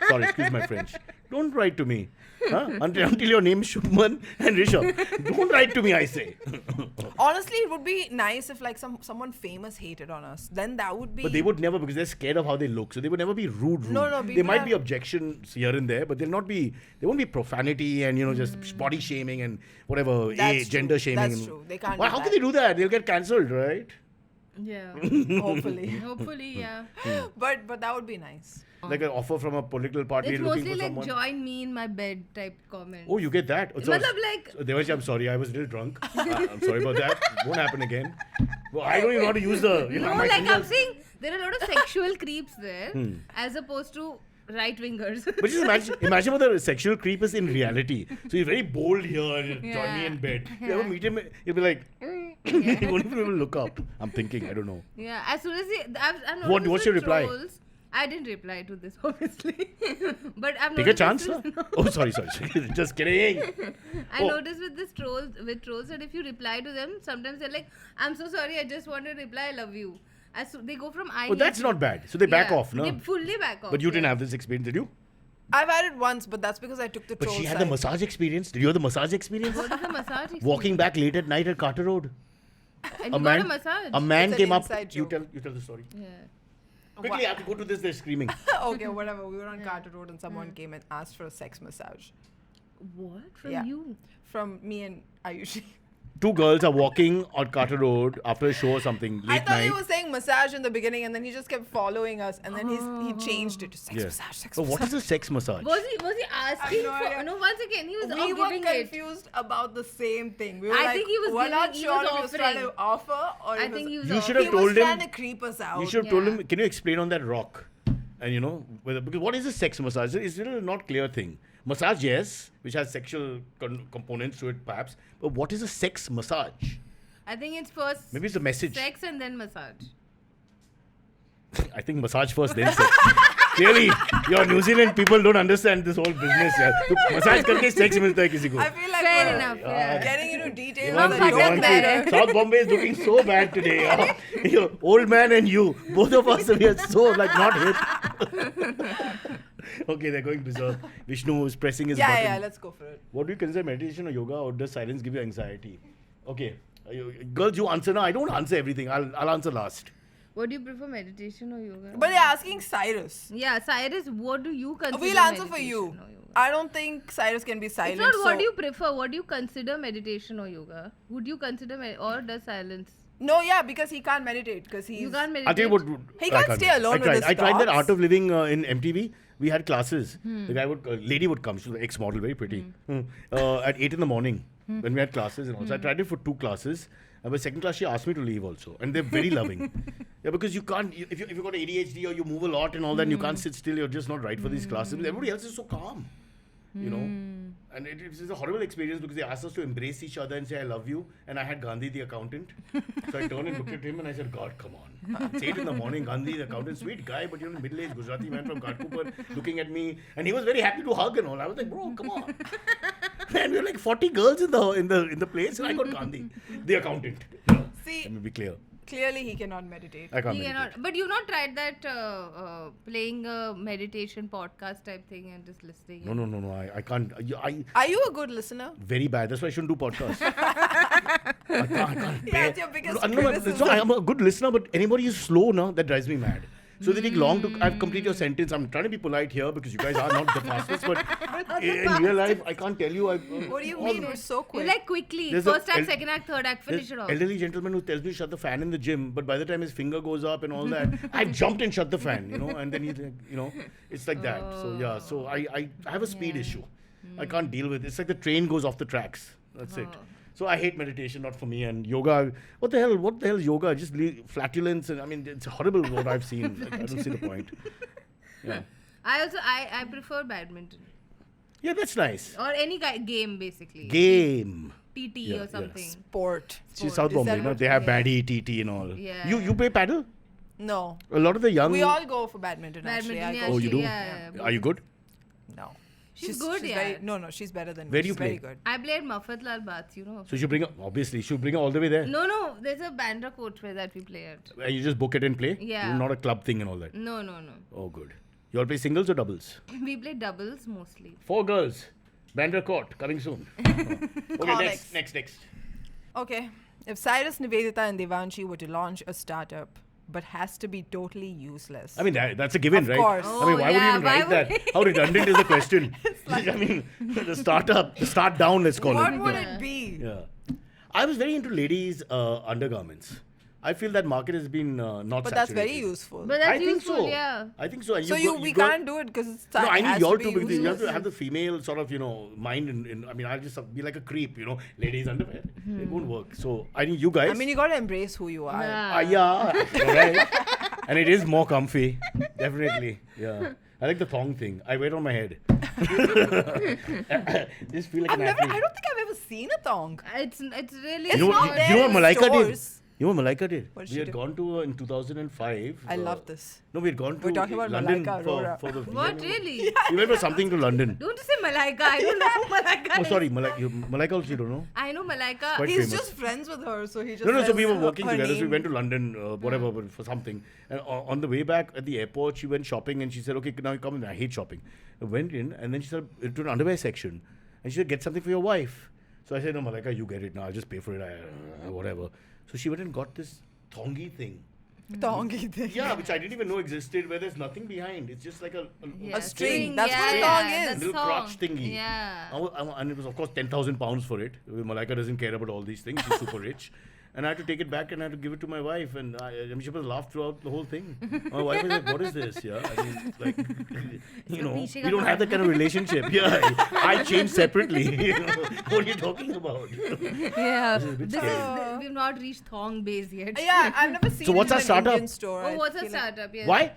Sorry, excuse my French. Don't write to me. Huh? Until your name is Shubman and Rishabh. Don't write to me, I say. Honestly, it would be nice if like someone famous hated on us. Then that would be. But they would never, because they're scared of how they look. So they would never be rude. No, There people might be have- objections here and there, but there won't be profanity and, just body shaming and whatever, That's gender true. shaming. That's and- true. They can't Why, do how that. can they do that? They'll get cancelled, right? Yeah. Hopefully. Hopefully, yeah. but that would be nice. Like an offer from a political party It's looking mostly for like someone. join me in my bed type comment. Oh, you get that? Matlab, like- So, Devanshi, I'm sorry. I was a little drunk. I'm sorry about that. Won't happen again. Well, I don't even know how to use the... No, my like I'm fingers. saying there are a lot of sexual creeps there as opposed to right wingers. But just imagine what the sexual creep is in reality. So he's very bold here, join me Yeah. in bed. You ever meet him, he'll be like... he won't even look up. I'm thinking, I don't know. Yeah, as soon as I've What- noticed what's with your reply? trolls, I didn't reply to this obviously, but I've Take a noticed chance, with- no? Oh, sorry. Just kidding. I Oh. noticed with trolls that if you reply to them, sometimes they're like, "I'm so sorry, I just want to reply, I love you." They go from I. Oh, that's hate not you. bad. So they back Yeah, off, no? They fully back off. But you didn't yeah. have this experience, did you? I've had it once, but that's because I took the But troll she had side. the massage experience. Did you have the massage experience? What is a massage? Walking back late at night at Carter Road. and you got a massage. A man It's an came up. inside You joke. tell the story. Yeah. Quickly, I have to go to this. They're screaming. Okay, whatever. We were on Carter Road and someone came and asked for a sex massage What from Yeah. you? from me and Ayushi. Two girls are walking on Carter Road after a show or something I late thought night. he was saying massage in the beginning, and then he just kept following us, and then he changed it to sex Yeah. massage. Sex So massage. what is a sex massage? Was he asking no for? idea. No, once again he was We were giving it. confused about the same thing. We were I like, think he was we're not giving- he sure was if he was trying to offering. offer or I if think he was. You should he have was told him- trying to creep us out. You should have told Yeah. him, can you explain on that rock? And because what is a sex massage? It's a not clear thing. Massage, yes, which has sexual components to it, perhaps. But what is a sex massage? I think it's first Maybe it's a message. sex and then massage. I think massage first, then sex. Clearly, your New Zealand people don't understand this whole business. Yeah. तो massage करके sex मिलता है किसी को. I feel like Fair we're enough. Yeah. getting into details Devanshi, that don't matter. South Bombay is looking so bad today. Yeah. You old man and you, both of us, we are so like not hit. Okay, they're going berserk. Vishnu is pressing his button. Yeah, let's go for it. What do you consider meditation or yoga, or does silence give you anxiety? Okay, girls, you answer now. I don't answer everything. I'll answer last. What do you prefer, meditation or yoga? But they're asking Cyrus. Yeah, Cyrus, what do you consider? We'll answer for you. meditation or yoga? I don't think Cyrus can be silent. It's not what so- do you prefer. What do you consider meditation or yoga? Would you consider or does silence? No, yeah, because he can't meditate because he's. You can't meditate. I'll tell you what. He can't stay alone I with tried. his I tried that thoughts. Art of Living in MTV. We had classes. The guy lady would come. She was an ex-model, very pretty. At 8 in the morning when we had classes and also. I tried it for 2 classes. And by second class, she asked me to leave also. And they're very loving. Yeah, because you can't, if you've got ADHD or you move a lot and all that, and you can't sit still, you're just not right for these classes. Everybody else is so calm, you know. And it's a horrible experience because they asked us to embrace each other and say, I love you. And I had Gandhi, the accountant. So I turned and looked at him and I said, God, come on. It's 8 in the morning, Gandhi, the accountant, sweet guy, but middle-aged Gujarati man from Ghatkupar looking at me. And he was very happy to hug and all. I was like, bro, come on. And we were like 40 girls in the place and I got Gandhi, the accountant. See, Let me be clear. clearly he cannot meditate. I can't You meditate. cannot, but you've not tried that playing a meditation podcast type thing and just listening. No. I can't. Are you a good listener? Very bad. That's why I shouldn't do podcasts. I can't Yeah, bear. it's your biggest No, that's criticism. why I'm a good listener, but anybody who's slow now, that drives me mad. So they take long to complete your sentence. I'm trying to be polite here because you guys are not the fastest, but in real life, I can't tell you. What do you mean? We're so You quick. like quickly. There's First a act, el- second act, third act, finish it off. Elderly gentleman who tells me to shut the fan in the gym, but by the time his finger goes up and all that, I've jumped and shut the fan, and then it's like that. So yeah, so I have a speed issue. I can't deal with it. It's like the train goes off the tracks. That's it. So I hate meditation, not for me. And yoga, what the hell is yoga? Just flatulence, and I mean, it's horrible what I've seen. Like, I don't see the point. Yeah. I prefer badminton. Yeah, that's nice. Or any game, basically. Game. TT Yeah, or yeah. something. Sport. She's South Is Bombay, that no? what- They have yeah. baddie, TT and all. Yeah. You play paddle? No. A lot of the young... We all go for badminton, Badminton, actually. yeah, Oh, you do? Yeah. Are you good? No. She's good, yeah. No, she's better than me. Where do you She's play? very good. I played Mafatlal Bath, So you bring her, obviously, she'll bring her all the way there. No, there's a Bandra court where that we play at. And you just book it and play? Yeah. Not a club thing and all that? No. Oh, good. You all play singles or doubles? We play doubles mostly. 4 girls. Bandra Court, coming soon. Okay, Comics. next. Okay. If Cyrus, Niveditha and Devanshi were to launch a startup, but has to be totally useless. I mean, that's a given, Of right? course. I mean, why Oh, would you yeah, even why write would that? How redundant is the question? I mean, the start down, let's call What it. would it be? Yeah. I was very into ladies' undergarments. I feel that market has been not But that's very saturated. useful. But that's I think useful, so. yeah. I think so. And So we can't do it because it's No, I it need has you all to to be because you have useless. to have the female sort of mind. I mean, I'll just be like a creep, ladies underwear. It won't work. So I need you guys. I mean, you gotta embrace who you are. Yeah. Yeah, alright. And it is more comfy, definitely. Yeah, I like the thong thing. I wear it on my head. Just feel like I an don't athlete. think I've ever seen a thong. It's really It's You know, not you, there you know what in Malaika did? stores. You know what Malaika did? What did We she had do? gone to in 2005. I love this. No, we had gone to We're talking about London Malaika for Arora. the. What, really? We went for something to London. Don't you say Malaika. I don't know who Malaika Oh, is. sorry, Malaika also you don't know. I know Malaika. Quite He's famous. just friends with her, so he just No, so says we were her- working her together. So we name. went to London, whatever, but for something. And on the way back at the airport, she went shopping and she said, "Okay, now you come in." I hate shopping. I went in and then she said, "To an underwear section," and she said, "Get something for your wife." So I said, "No, Malaika, you get it now. I'll just pay for it. Whatever." So she went and got this thongy thing. Thongy thing. Yeah, which I didn't even know existed, where there's nothing behind. It's just like Yeah, A string. That's what a yeah, thong yeah, is. that's Little thong. crotch thingy. Yeah. And it was, of course, 10,000 pounds for it. Malaika doesn't care about all these things. She's super rich. And I had to take it back and I had to give it to my wife. And I mean, she was laughed throughout the whole thing. My wife was like, "What is this?" Yeah. I mean, like, we don't have that kind of relationship. Yeah. I changed separately. What are you talking about? Yeah. This is a bit This scary. is, we've not reached thong base yet. Yeah, I've never seen So what's it in our an startup? Indian store. Oh, I what's a feel like- startup? Yes. Why?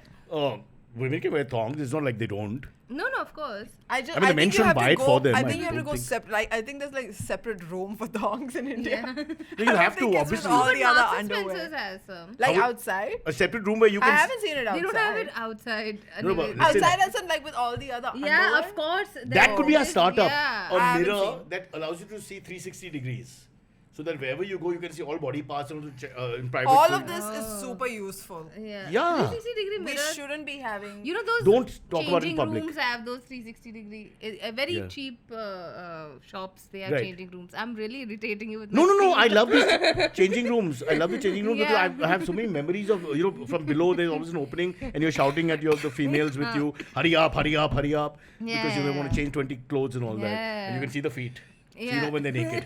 Women can wear thongs. It's not like they don't. No, of course. I mean, the men think you shouldn't have buy to it go, for them. I I think you have to don't go think- separate. Like, I think there's like separate room for thongs in India. Yeah. You have to, think it's with obviously. all But the other Marks and underwear. Spencer's has some. Like How would- outside. A separate room where you can. I haven't seen it outside. They don't have it outside. No, but anyway. listen- Outside as in like with all the other Yeah, underwear? of course. That could be a There's- startup. Yeah. I A haven't mirror seen. that allows you to see 360 degrees. So that wherever you go, you can see all body parts and also in private. All too. of this is super useful. Yeah. Yeah. 360-degree We mirror. shouldn't be having. You know those Don't talk about it in changing public. rooms have those 360-degree, very Yeah. cheap shops. They have Right. changing rooms. I'm really irritating you with No, my no, no. screen. I love these changing rooms. I love the changing rooms Yeah. because I have so many memories of, from below there's always an opening and you're shouting at the females with you, hurry up, hurry up, hurry up. Because you Yeah. want to change 20 clothes and all that. And you Yeah. can see the feet. So you Yeah. know when they're naked.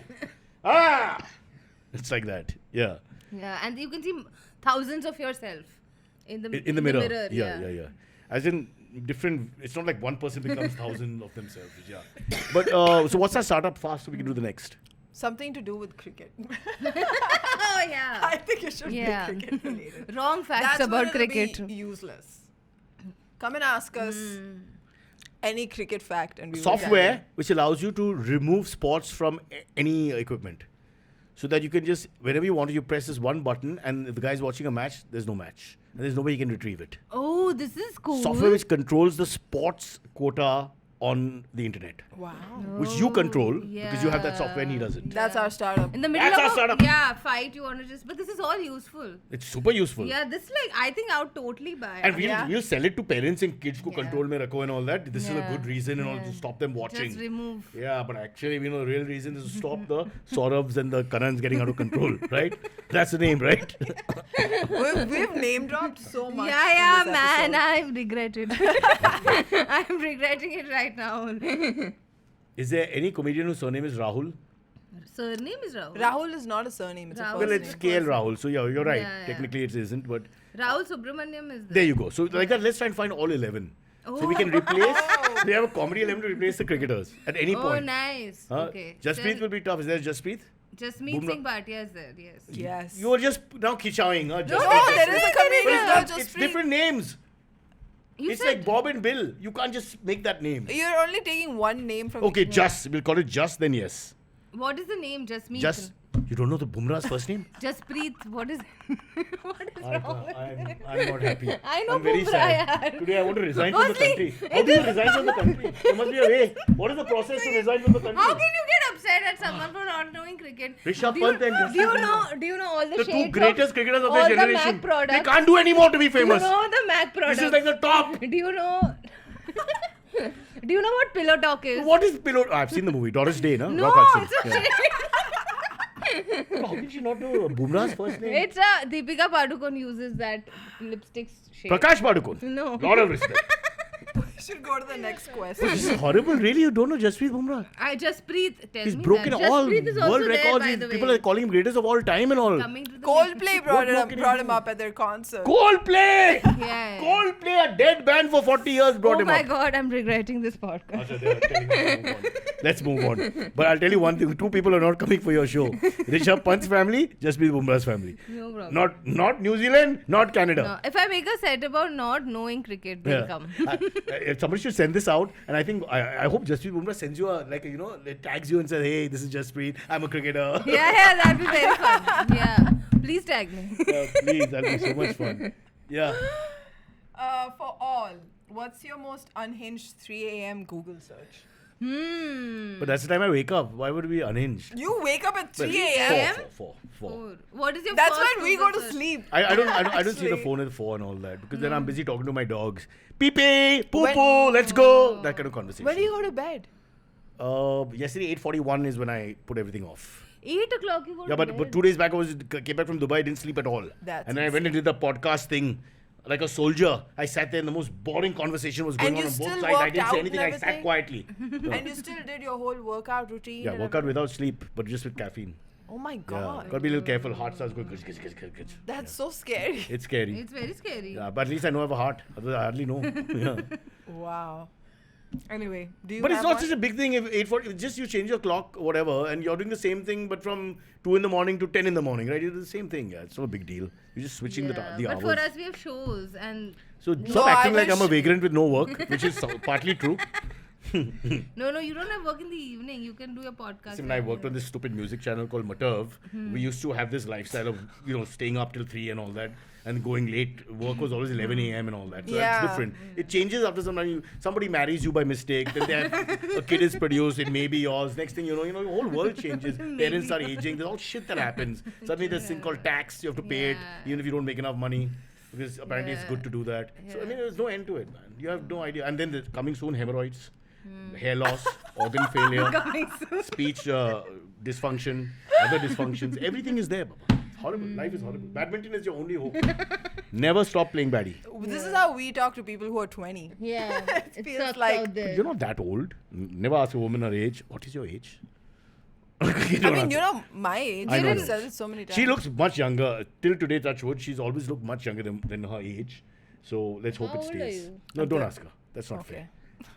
Ah! It's like that. Yeah. Yeah, and you can see thousands of yourself in the In the mirror. yeah. Yeah. As in different, it's not like one person becomes thousand of themselves. Yeah. But so what's our startup fast so we can do the next? Something to do with cricket. Oh yeah. I think it should Yeah. be cricket related. Wrong facts That's about when it'll cricket. Be useless. Come and ask us any cricket fact and we will Software tell which allows you to remove spots from any equipment. So that you can just, whenever you want to, you press this one button and if the guy's watching a match, there's no match. And there's no way you can retrieve it. Oh, this is cool. Software which controls the sports quota on the internet, Wow. which you control because you have that software and he doesn't. That's our startup. In the middle That's our of startup. fight, you want to just. But this is all useful. It's super useful. Yeah, this I think I would totally buy. And Yeah. we'll sell it to parents and kids who Yeah. control mein rakho and all that. This is a Yeah. good reason and all Yeah. to stop them watching. Just remove. Yeah, but actually, the real reason is to stop the Saurabhs and the Karans getting out of control, right? That's the name, right? We've name dropped so much. Yeah, in this man, episode. I've regretted. I'm regretting it right now. Is there any comedian whose surname is Rahul? Surname is Rahul. Rahul is not a surname, it's a Rahul. first Well, name. it's KL Rahul, so yeah, you're right. Yeah. Technically, it isn't, but Rahul Subramaniam is there you go. So like that, let's try and find all 11. So we can replace. We have a comedy 11 to replace the cricketers at any Oh, point. nice. Huh? Okay. Jasprit will be tough. Is there Jasprit? Jasmeet Bumrah. Singh Bhatia is there, yes. Yes. You are just now khichawing. Huh? No, there is a comedian But called it's Jasprit. different names. You It's said like Bob and Bill. You can't just make that name. You're only taking one name from. Okay, Just. We'll call it Just, then yes. what is the name? Jasmeet. Just. You don't know the Bumrah's first name? Jaspreet. What is what is wrong? I'm not happy. I know I'm very Bumrah, sad. yaar. Today I want to resign from the Firstly, country. How do you resign from the country? There must be a way. What is the process to resign from the country? How can you get upset at someone for not knowing cricket? Rishabh Do you- Pant and Jasprit Do you Bumrah. know all the The shades two greatest cricketers of all their the generation. Mac products? They can't do any more to be Do you famous. know the Mac products? This is like the top. Do you know? Do you know what Pillow Talk is? What is Pillow? I've seen the movie Doris Day, no? No, Rock Hudson. it's a Yeah. shade. How can she not know Bumrah's first name? It's Deepika Padukone uses that lipstick shade. Prakash Padukone. No. Lot of respect. We should go to the next question. This is horrible. Really, you don't know Jasprit Bumrah? I Jaspreet. Tell He's me broken that. all Jaspreet is also world there, records. by the People way. are calling him greatest of all time and all. Coming to the Coldplay brought, What more can you brought do? him up at their concert. Coldplay! Yeah. Coldplay, a dead band for 40 years, brought Oh him my up. god, I'm regretting this podcast. Asha, they are telling us to move on. Let's move on. But I'll tell you one thing: two people are not coming for your show. Rishabh Pant's family, Jasprit Bumrah's family. No problem. Not New Zealand, not Canada. No, if I make a set about not knowing cricket, they'll come. Somebody should send this out, and I think I hope Jasprit Bumrah sends you it tags you and says, "Hey, this is Jasprit. I'm a cricketer." Yeah, that'd be very fun. Yeah, please tag me. Yeah, please, that'll be so much fun. Yeah. For all, what's your most unhinged 3 a.m. Google search? But that's the time I wake up. Why would we be unhinged? You wake up at 3 Well, a.m.? Four. What is your That's first when we go Google to search? sleep. I don't see the Actually. phone at 4 and all that because then I'm busy talking to my dogs. Pee pee, poo poo, let's go. That kind of conversation. When do you go to bed? Yesterday 8:41 is when I put everything off. 8 o'clock you go Yeah, to but bed. 2 days back came back from Dubai. I didn't sleep at all. That's and then I went and did the podcast thing. Like a soldier, I sat there and the most boring conversation was going And on you both still sides. I worked didn't out say and anything. I sat everything? quietly. Yeah. And you still did your whole workout routine? Yeah, and work out everything? without sleep, but just with caffeine. Oh my Yeah, god. gotta be a little careful. Heart starts going. Good. That's so scary. It's scary. It's very scary. Yeah, but at least I know I have a heart. Otherwise, I hardly know. Yeah. Wow. Anyway, do you But it's have not one? such a big thing if 8:40, just you change your clock, whatever, and you're doing the same thing, but from 2 in the morning to 10 in the morning, right? You do the same thing. Yeah, it's not a big deal. You're just switching the but hours. for us we have shows and So No, stop acting I like I'm a wish- vagrant with no work, which is partly true. no, you don't have work in the evening. You can do your podcast. When I worked on this stupid music channel called Matav, we used to have this lifestyle of staying up till 3 and all that, and going late. Work was always 11 a.m. and all that. So Yeah. that's different. It changes after some time. Somebody marries you by mistake, then they have, a kid is produced, it may be yours. Next thing you know, your whole world changes. Parents are aging. There's all shit that happens. Suddenly there's this thing called tax. You have to pay it, Yeah. even if you don't make enough money. Because apparently it's good to do that. So I Yeah. mean, there's no end to it, man. You have no idea. And then there's coming soon hemorrhoids, hair loss, organ failure, speech dysfunction, other dysfunctions. Everything is there, Baba. It's horrible. Life is horrible. Badminton is your only hope. Never stop playing baddie. This is how we talk to people who are 20. Yeah, it feels sucks like- out there. You're not that old. Never ask a woman her age. What is your age? I mean, you know my age. I know I've that. said it so many times. She looks much younger. Till today, touch wood, she's always looked much younger than her age. So let's hope How it old are stays. you? No, don't ask her. That's not Okay. fair.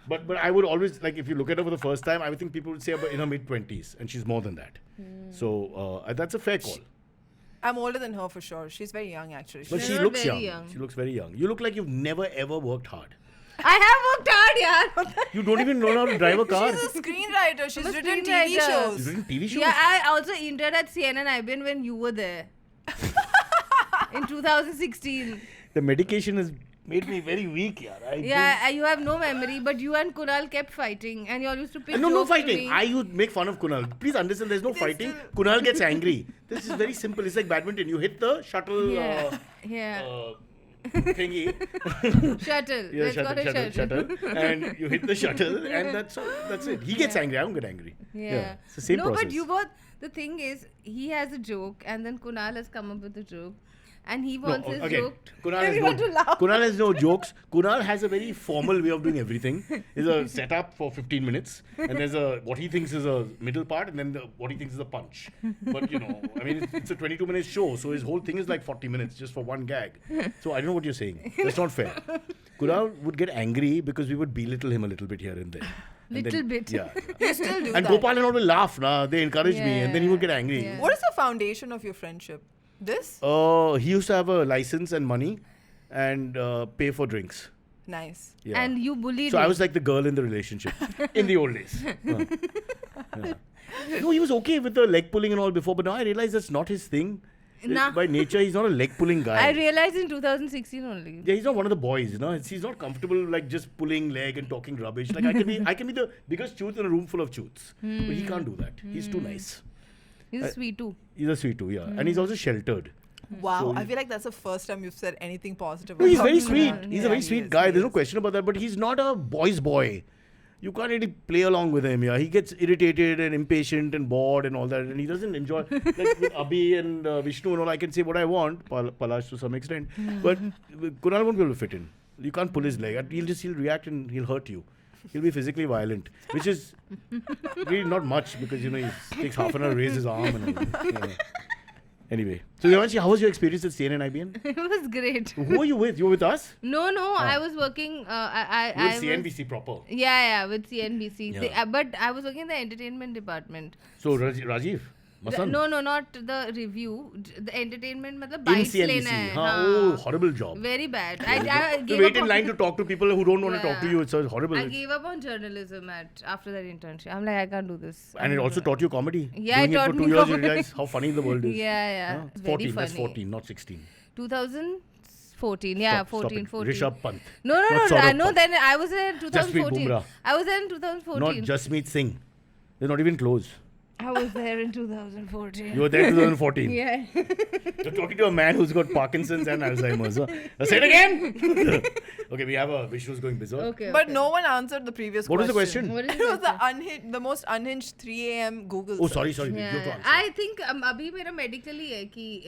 But I would always, like, if you look at her for the first time, I would think people would say about in her mid-20s, and she's more than that. So that's a fair call. I'm older than her for sure. She's very young actually. But She's she not looks very young. young. She looks very young. You look like you've never ever worked hard. I have worked hard, yaar. You don't even know how to drive a car. She's a screenwriter. She's I'm a written TV screenwriter. shows. You've written TV shows? Yeah, I also interned at CNN IBN when you were there. In 2016. The medication is made me very weak, yaar. Yeah, you have no memory, but you and Kunal kept fighting, and you all used to pick No jokes to fighting. me. I would make fun of Kunal. Please understand, there's no fighting. Kunal gets angry. This is very simple. It's like badminton. You hit the shuttle thingy. Shuttle. Yeah, Let's call it shuttle. And you hit the shuttle, and that's it. He gets angry. I don't get angry. Yeah. It's the same process. But you both. The thing is, he has a joke, and then Kunal has come up with a joke, and he wants his joke. Kunal has no jokes. Kunal has a very formal way of doing everything. There's a setup for 15 minutes, and there's what he thinks is a middle part, and then what he thinks is a punch. But I mean, it's a 22-minute show, so his whole thing is like 40 minutes just for one gag. So I don't know what you're saying. That's not fair. Kunal would get angry because we would belittle him a little bit here and there. Little bit. Yeah. You still do And that. Gopal and all will laugh. They encourage me, and then he would get angry. Yeah. What is the foundation of your friendship? This? He used to have a license and money and pay for drinks. Nice. Yeah. And you bullied So him. I was like the girl in the relationship in the old days. Yeah. No, he was okay with the leg pulling and all before, but now I realize that's not his thing. Nah. By nature, he's not a leg pulling guy. I realized in 2016 only. Yeah, he's not one of the boys, He's not comfortable like just pulling leg and talking rubbish. Like I can be the biggest truth in a room full of truths. But he can't do that. He's too nice. He's a sweet too. He's a sweet too, yeah. And he's also sheltered. Wow, So I feel like that's the first time you've said anything positive. No, he's about very Kunal. sweet. He's a very he sweet is, guy. he There's no is. question about that. But he's not a boy's boy. You can't really play along with him. Yeah, he gets irritated and impatient and bored and all that, and he doesn't enjoy. Like with Abhi and Vishnu and all, I can say what I want, Palash to some extent, but Kunal won't be able to fit in. You can't pull his leg. He'll react and he'll hurt you. He'll be physically violent, which is really not much because he takes half an hour to raise his arm and all that. Anyway, so Devanshi, how was your experience at CN and IBN? It was great. Who are you with? You were with us? No, I was working. You I were was, CNBC proper. Yeah, with CNBC. Yeah. But I was working in the entertainment department. So Rajiv, Masan? No, not the review. The entertainment, matlab In bites CNBC. lena hai. Oh, horrible job. Very bad. I To gave wait up in line to talk to people who don't want to talk to Yeah. you, it's horrible. I gave up on journalism after that internship. I'm like, I can't do this. And it also taught you comedy. Yeah, it Doing taught it for 2 me years, you comedy. realize how funny the world is. Yeah. Huh? It's very 14, that's funny. 14, not 16. 2014. Yeah, Stop 14. it. 14. Rishabh Pant. No. Not Saurabh No, Pant. then I was there in Jasprit 2014. Bumrah. I was there in 2014. Not Jasmeet Singh. They're not even close. I was there in 2014. You were there in 2014. Yeah. You're talking to a man who's got Parkinson's and Alzheimer's. Huh? Say it again! Okay, we have a Vishnu's going berserk. Okay. But no one answered the previous What was question. the question? What is It was it? the most unhinged 3 a.m. Google Oh, search. sorry. You have to Yeah. answer. I think abhi mera medically hai ki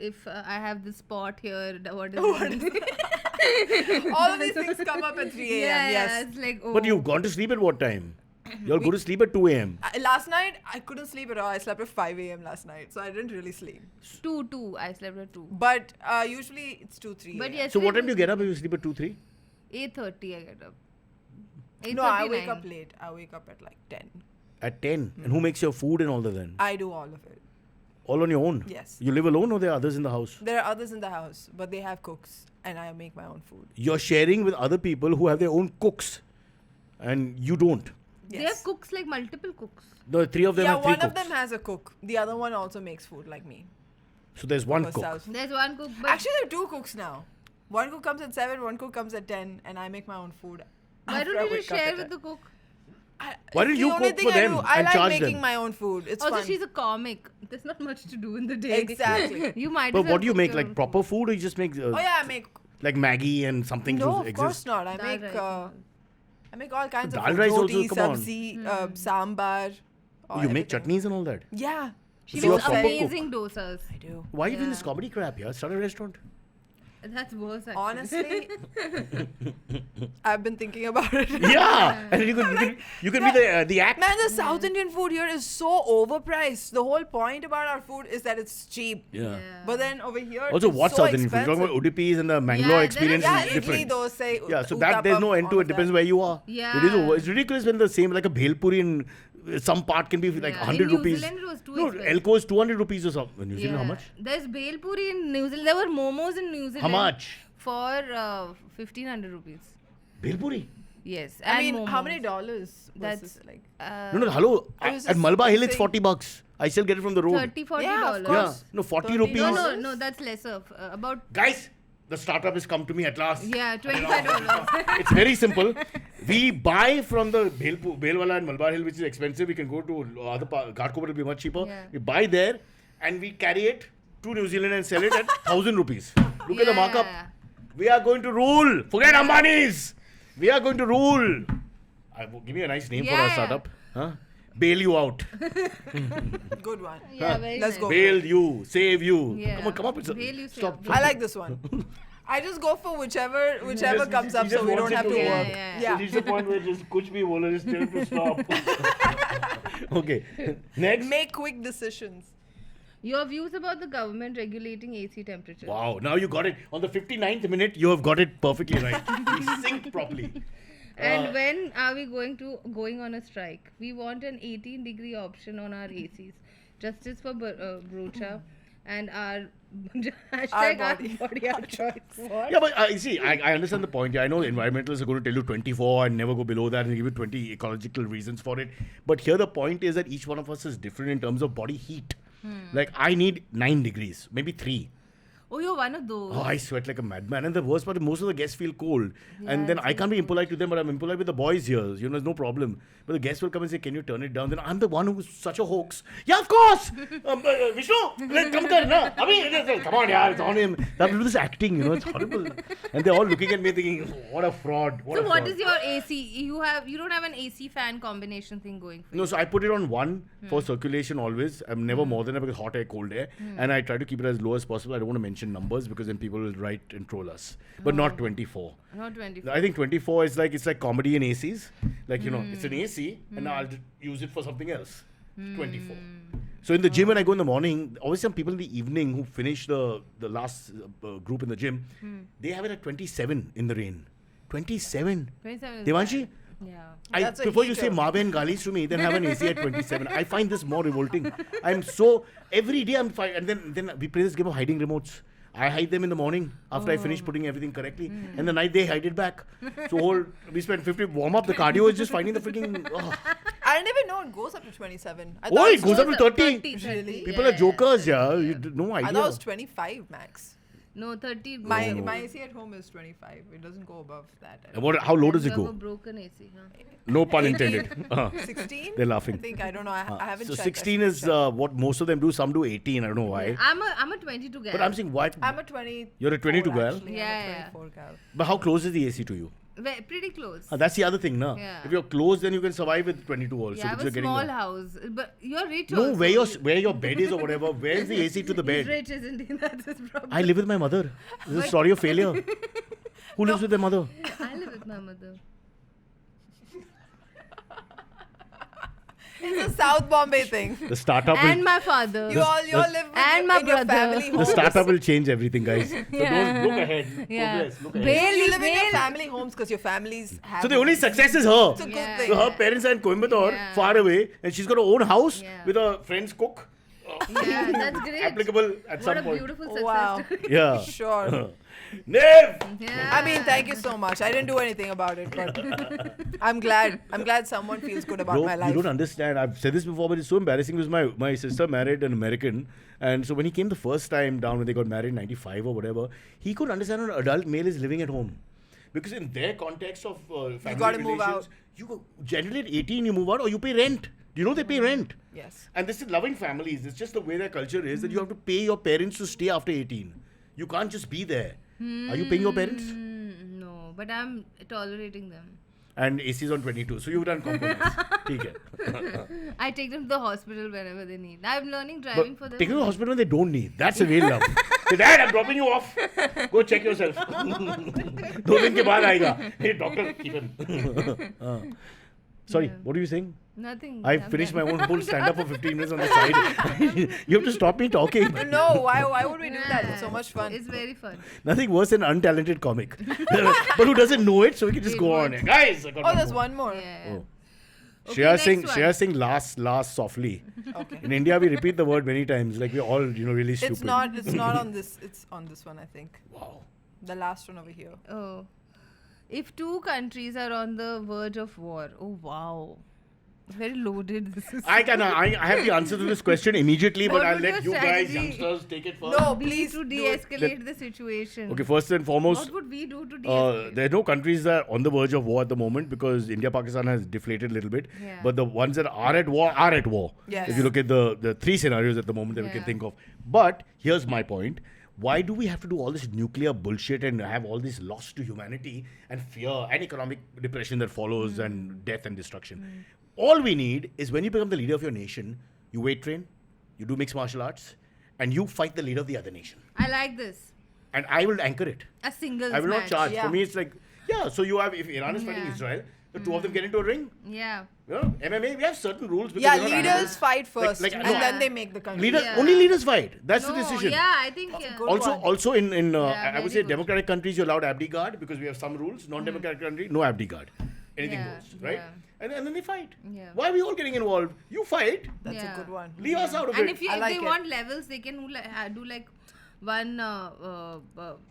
if I have this spot here, what is it? All of these things come up at 3 a.m. Yeah, yes. it's like, oh. But you've gone to sleep at what time? You'll go to sleep at 2 a.m. Last night, I couldn't sleep at all. I slept at 5 a.m. last night. So I didn't really sleep. 2. I slept at 2. But usually it's 2, 3 But a.m. yes. So what time do you get up if you sleep at 2, 3? 8:30 I get up. No, I 8:39. wake up late. I wake up at like 10. At 10? And who makes your food and all that then? I do all of it. All on your own? Yes. You live alone or there are others in the house? There are others in the house, but they have cooks. And I make my own food. You're sharing with other people who have their own cooks. And you don't. Yes. They have cooks, like multiple cooks. The 3 of them Yeah, have 3 one cooks. of them has a cook. The other one also makes food like me. So there's one For cook. South. There's one cook, but Actually, there are 2 cooks now. One cook comes at 7, one cook comes at 10, and I make my own food. why after I don't you wake just up share at with 10. the cook? Why don't It's you the only cook thing for I them do. I and like charge making them? my own food. It's Also, fun. she's a comic. There's not much to do in the day. Exactly. You might. But as well what do you cook make? your Like own proper food or you just make Oh yeah, I make. like Maggie and something No, to of exist? course not. I Dal make. rice. I make all kinds of Dal food. rice also, Roti, come on. sabzi, sambar. You make everything. chutneys and all that? Yeah. She So you're makes a proper amazing dosas. I do. Why are you doing Yeah. this comedy crap? Yeah, start a restaurant. That's worse. Actually. Honestly, I've been thinking about it. Yeah, and you could be the act. Man, the South Indian food here is so overpriced. The whole point about our food is that it's cheap. Yeah. But then over here, Also, it's what's so South Indian food? You're talking about expensive. Udupis and the Mangalore there are- experience Yeah, is idli, different. dosa, Yeah, so that there's no uttapam, end to all it. of Depends that. where you are. Yeah. It's ridiculous when the same like a bhelpuri in some part can be like Yeah. 100 In New rupees. Zealand, it was too No, expensive. Elko is 200 rupees or something. New Zealand, how much? There's Bhelpuri in New Zealand. There were momos in New Zealand. How much? For 1,500 rupees. Bhelpuri? Yes. I and mean, how momos. many dollars? That's versus, like No, hello. I was At just Malba Hill, it's saying- $40. I still get it from the road. $30, $40. Yeah, of Yeah. course. No, 40 $30. rupees. No, that's lesser. About Guys, the startup has come to me at last. Yeah, $25. It's very simple. We buy from the Belwala and Malabar Hill, which is expensive. We can go to other Ghatkopar, will be much cheaper. Yeah. We buy there and we carry it to New Zealand and sell it at 1,000 rupees. Look at the markup. We are going to rule. Forget Ambani's. We are going to rule. Give me a nice name for our startup. Huh? Bail you out. Good one. Yeah, very Let's nice. go. Bail you. Save you. Yeah. Come up with Bail you, something. Stop. save I like this one. I just go for whichever comes up, so we don't have to Yeah, work. yeah. Yeah. Reach the point where just kuch bhi bola, just tell him to stop. Okay. Next. Make quick decisions. Your views about the government regulating AC temperature. Wow. Now you got it. On the 59th minute, you have got it perfectly right. We synced properly. And when are we going on a strike? We want an 18-degree option on our ACs. Justice for Broacha and our hashtag our body, our choice. What? Yeah, but you see, I understand the point. Yeah, I know environmentalists are going to tell you 24 and never go below that and give you 20 ecological reasons for it. But here the point is that each one of us is different in terms of body heat. Like I need 9 degrees, maybe 3. Oh, you're one of those. Oh, I sweat like a madman. And the worst part is most of the guests feel cold. And then I can't be impolite to them, but I'm impolite with the boys here. You know, there's no problem. But the guests will come and say, can you turn it down? Then I'm the one who's such a hoax. Yeah, of course. Vishnu, come na. Come on, yeah, it's on him. They have to do this acting, you know, it's horrible. And they're all looking at me thinking, what a fraud. So what is your AC? You don't have an AC fan combination thing going for you? No, so I put it on 1 for circulation always. I'm never more than that because hot air, cold air. And I try to keep it as low as possible. I don't want to mention numbers because then people will write and troll us. But not 24. Not 24. I think 24 is like, it's like comedy in ACs. Like, you know, it's an AC and now I'll just use it for something else. 24. So in the gym when I go in the morning, always some people in the evening who finish the last group in the gym, they have it at 27 in the rain. 27. 27 is Devanshi? Yeah. I That's a prefer you say heater. Marve and Galis to me than have an AC at 27. I find this more revolting. I'm so, every day I'm fine. And then we play this game of hiding remotes. I hide them in the morning after I finish putting everything correctly. And the night they hide it back. So we spend 50, warm up. The cardio is just finding the freaking... Oh, I didn't even know it goes up to 27. I oh thought it goes up to 30. Really? People are jokers, yeah. You no idea. I thought it was 25 max. No, 30. My AC at home is 25. It doesn't go above that. How low does You it have a go? broken AC, huh? No pun intended. 16? They're laughing. I think, I don't know. I haven't So checked. 16 I is should check. what most of them do. Some do 18. I don't know why. I'm a 22 guy. But I'm saying why? I'm a 20. You're a 22 girl? Actually. Yeah, I'm yeah. a 24 gal. But how close is the AC to you? Pretty close. That's the other thing, no? Yeah. If you're close, then you can survive with 22 also. Yeah, I have because a you're small getting house. But you're rich No, also. where your bed is or whatever. Where's the AC to the He's bed? rich, isn't he? That's his problem. I live with my mother. This is a story of failure. Who lives with their mother? I live with my mother. It's a South Bombay thing. The startup And will, my father. You all live with And my in your brother. family the homes. startup will change everything, guys. So Yeah. don't look ahead. Yeah. Progress, look ahead. Bail, You live in your bail. family homes because your families have. So the only success is her. It's a good Yeah. thing. So her parents are in Coimbatore, Yeah. far away, and she's got her own house Yeah. with her friend's cook. Yeah, that's great. Applicable at What some a point. beautiful success Wow. story. Yeah. Sure. Niv! Yeah. I mean, thank you so much. I didn't do anything about it, but I'm glad. I'm glad someone feels good about Bro, my life. you don't understand. I've said this before, but it's so embarrassing because my sister married an American. And so when he came the first time down when they got married in 95 or whatever, he could understand an adult male is living at home. Because in their context of family gotta relations, move out. you go, generally at 18 you move out or you pay rent. Do you know they pay rent? Yes. And this is loving families. It's just the way their culture is that you have to pay your parents to stay after 18. You can't just be there. Are you paying your parents? No, but I'm tolerating them. And AC is on 22. So you've done compromise. ठीक है. I take them to the hospital whenever they need. I'm learning But driving for them. take them to the hospital when they don't need. That's a real love. Say, Dad, I'm dropping you off. Go check yourself. 2 दिन के बाद आएगा. Hey, doctor, keep him. Sorry, what are you saying? Nothing. I I'm finished my done. own whole stand-up for 15 minutes on the side. You have to stop me talking. No, why would we do that? It's so much fun. It's very fun. Nothing worse than an untalented comic. But who doesn't know it, so we can just go on. Guys, I got Oh, there's one more. Yeah. Oh. Okay, Shreya sing last softly. Okay. In India, we repeat the word many times. Like we're all, really stupid. It's not on this. It's on this one, I think. Wow. The last one over here. Oh. If two countries are on the verge of war, oh wow. Very loaded. This is. I have the answer to this question immediately, but What I'll would let your you guys, strategy- youngsters, take it first. No, We please need to do it. de-escalate the situation. Okay, first and foremost, What would we do to de-escalate? there are no countries that are on the verge of war at the moment because India-Pakistan has deflated a little bit. Yeah. But the ones that are at war are at war. Yes. If you look at the three scenarios at the moment that we can Yeah. think of. But here's my point. Why do we have to do all this nuclear bullshit and have all this loss to humanity and fear and economic depression that follows and death and destruction? All we need is when you become the leader of your nation, you weight train, you do mixed martial arts, and you fight the leader of the other nation. I like this. And I will anchor it. A singles I will not match. charge. Yeah. For me, it's like, so you have, if Iran is fighting Yeah. Israel, the two of them get into a ring. Yeah. You know, MMA, we have certain rules. because Yeah, we're not leaders animals. fight first, like, and no. then they make the country. Leaders, Yeah. only leaders fight. That's the No, decision. yeah, I think. Yeah. good Also, one. also in Yeah, I would very say good. democratic countries, you're allowed abdi guard because we have some rules. Non-democratic country, no abdi guard. Anything Yeah, goes, right? yeah. And then they fight. Yeah. Why are we all getting involved? You fight. That's Yeah. a good one. Leave us out of And it. if, I like they it. want levels, they can do like one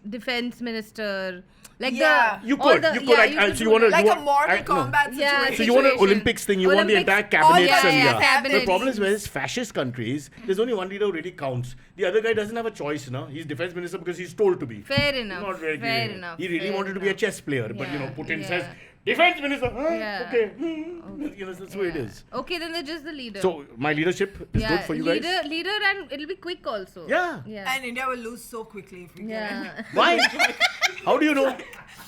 defense minister, like Yeah. You all could. the- You could. yeah, I- you I- could so do you want to. Like a Mortal Mortal Kombat Yeah, situation. So you want an situation. Olympics thing, you want the Olympics. entire cabinets yeah, and yeah, yeah. cabinets. The problem is when it's fascist countries, there's only one leader who really counts. The other guy doesn't have a choice, no? He's defense minister because he's told to be. Fair enough. Not very Fair clear. enough. He really fair wanted to be a enough. chess player, but you know, Yeah, Putin yeah. says, defense minister, Yeah. okay. You know, that's the way it Yeah. is. Okay, then they're just the leader. So my leadership is good for you guys. Leader, and it'll be quick also. Yeah. Yeah. And India will lose so quickly if we get Yeah. Why? How do you know?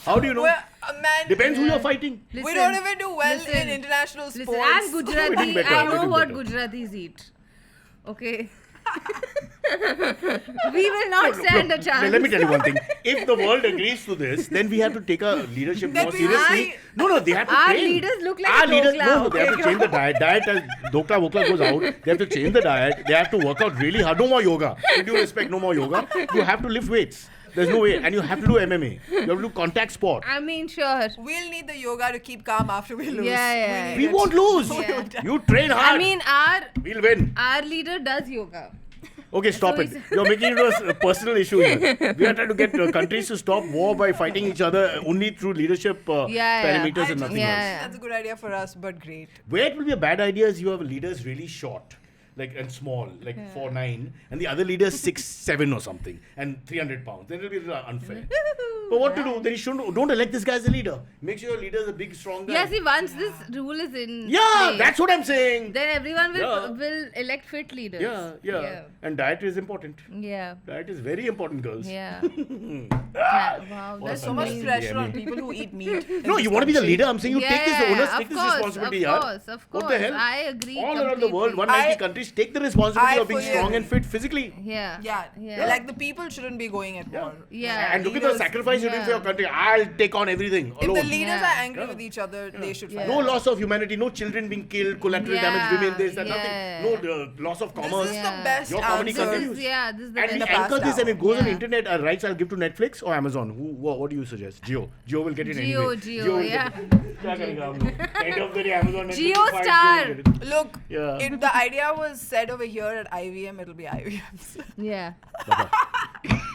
How do you know? Well, man, Depends who you're fighting. we Listen, don't even do well listen, in international Listen, sports. and We're doing Gujarati, better, I we're know doing what better. Gujaratis eat. Okay. We will not stand a chance. Let me tell you one thing. If the world agrees to this, then we have to take our leadership Then more we- seriously. No, they have to Our train. leaders look like Our a leaders, dokla. no, they have to change the diet. Diet as dokla wokla goes out. They have to change the diet. They have to work out really hard. No more yoga. With due respect, no more yoga. You have to lift weights. There's no way. And you have to do MMA. You have to do contact sport. I mean, sure. We'll need the yoga to keep calm after we lose. Yeah. need We it. won't lose. Yeah. You train hard. I mean, we'll win. our leader does yoga. Okay, stop So it. he's- You're making it a personal issue here. We are trying to get countries to stop war by fighting each other only through leadership Yeah. parameters I and do nothing think Yeah. else. That's a good idea for us, but great. Where it will be a bad idea is you have leaders really short, like and small, like 4'9", and the other leader is 6'7" or something, and 300 pounds. Then it'll be unfair. But what to do? Then you don't elect this guy as a leader. Make sure your leader is a big, strong guy. Yeah, see, once this rule is in Yeah, place, that's what I'm saying. then everyone Yeah. will elect fit leaders. Yeah. And diet is important. Yeah. Diet is very important, girls. Yeah. Yeah. Wow, What a that's So much Amazing. pressure Yeah, on people who eat meat. in No, this you want to be the country. leader. I'm saying you take this onus, of take this course, responsibility. Of yaar. course, of course. What the hell? I agree. All around the world, completely. 190 I- countries take the responsibility I of being fully strong agree. and fit physically. Yeah. Yeah. Like the people shouldn't be going at war. Yeah. And look at the leaders- sacrifice you're doing for your Yeah. country. I'll take on everything If the alone. leaders Yeah. are angry with each other, they should fight. No loss of humanity, no children being killed, collateral damage, women, this and Yeah. nothing. No loss of commerce. This is the best Your comedy answer. continues. This is the And we best. past anchor this and it goes on Yeah. internet. Our rights I'll give to Netflix or Amazon. What do you suggest? Geo will get it Jio, anyway. Jio, will yeah. get it. क्या करेगा हम लोग? End of the day, Amazon, Netflix, Jio fine, Star. Jio will get it. Look, Yeah. if the idea was said over here at IVM, it'll be IVM's. Yeah.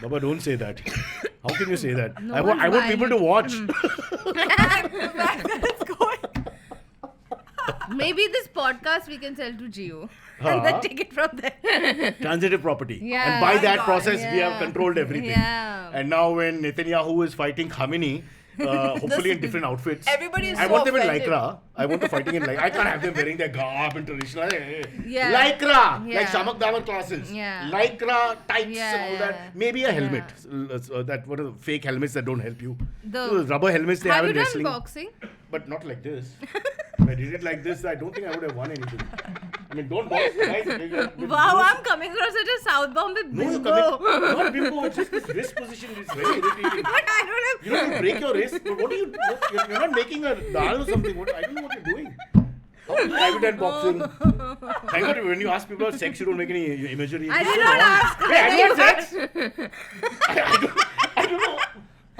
Baba, don't say that. How can you say that? No I want one's people to watch. The fact that it's going. Maybe this podcast we can sell to Jio. Huh. And then take it from there. Transitive property. Yeah. And by My that God. process, we have Yeah. controlled everything. Yeah. And now when Netanyahu is fighting Khamenei, hopefully in different outfits. Everybody is I so want them in offended. lycra. I want the fighting in lycra. I can't have them wearing their garb and traditional. Yeah. Lycra, Yeah. like Shamak Damat classes. Yeah. Lycra, tights, Yeah, all that. yeah. Maybe a helmet. Yeah. That what are the fake helmets that don't help you? The- Rubber helmets they have Have you in done wrestling. boxing? But not like this. If I did it like this, I don't think I would have won anything. I mean, don't box, guys. Wow, I'm coming across such a South Bombay No, you're bimbo. coming. Not bimbo. It's just this wrist position is very irritating. I don't have. You know, you break your wrist. But what are you? You're not making a dal or something. I don't know what you're doing. How can you have it at boxing? Thank God when you ask people about sex, you don't make any imagery. I It's did so not wrong. ask. Hey, I got sex. I don't know.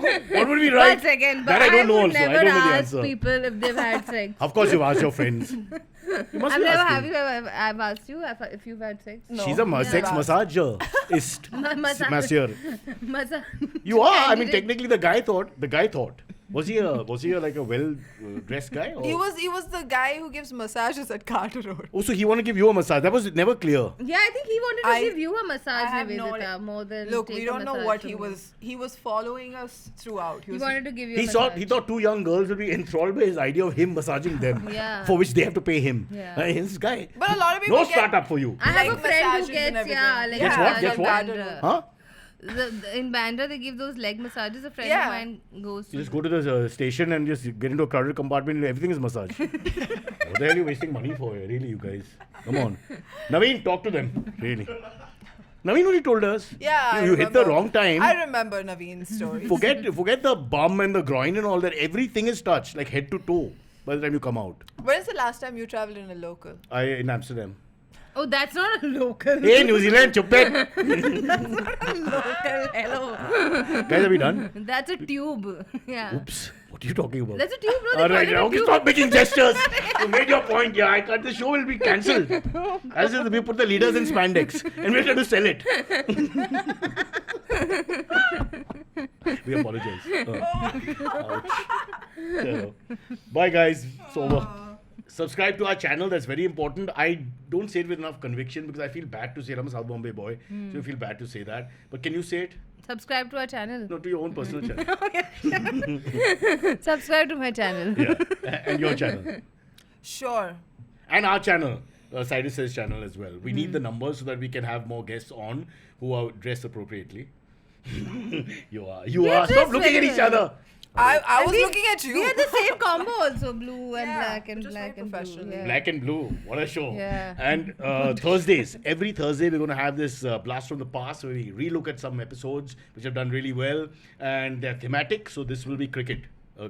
What would be right? One second, but That I don't know would also. I never don't know the ask answer. people if they've had sex. Of course, you've asked your friends. You must I've be never. asking. Have you ever? I've asked you if you've had sex. No. She's a sex massager. Massage. Masseur. Masa. You are. I mean, Candidate. technically, the guy thought Was he a like a well dressed guy? Or? He was the guy who gives massages at Carter Road. Oh, so he wanted to give you a massage. That was never clear. Yeah, I think he wanted to give you a massage, I have no Niveditha, more than Look, take we a don't know massage what from he you. was. He was following us throughout. He wanted to give you a He massage. thought two young girls would be enthralled by his idea of him massaging them, Yeah. for which they have to pay him. Yeah. This guy. But a lot of people No get startup for you. I have leg a friend massages who and gets, everything. leg Gets what? massage Gets in what? Bandra. Huh? In Bandra, they give those leg massages. A friend Yeah. of mine goes You to. just go to the station and just get into a crowded compartment and everything is massage. What the hell are you wasting money for? Really, you guys? Come on. Naveen, talk to them. Really. Naveen only told us. Yeah, You hit the wrong time. I remember Naveen's story. Forget the bum and the groin and all that. Everything is touched, like head to toe, by the time you come out. When's the last time you traveled in a local? In Amsterdam. Oh, that's not a local. Hey, New Zealand, chup it. Local, hello. Guys, are we done? That's a tube. Yeah. Oops. What are you talking about? That's a tube, bro. All right, okay, stop making gestures. You made your point. Yeah, I thought the show will be cancelled. As if we put the leaders in spandex and we're trying to sell it. We apologize. Ouch. Chalo. Bye, guys. It's over. Subscribe to our channel. That's very important. I don't say it with enough conviction because I feel bad to say it. I'm a South Bombay boy, so I feel bad to say that. But can you say it? Subscribe to our channel. No, to your own personal channel. Subscribe to my channel. Yeah, and your channel. Sure. And our channel, Cyrus Says channel as well. We need the numbers so that we can have more guests on who are dressed appropriately. You are. Stop dressed looking at very each well. other. I was looking at you. We had the same combo also, blue and Yeah, black and just black very and blue. professional. Yeah. Black and blue. What a show. Yeah. And Thursdays, every Thursday, we're going to have this blast from the past where we relook at some episodes which have done really well. And they're thematic. So this will be cricket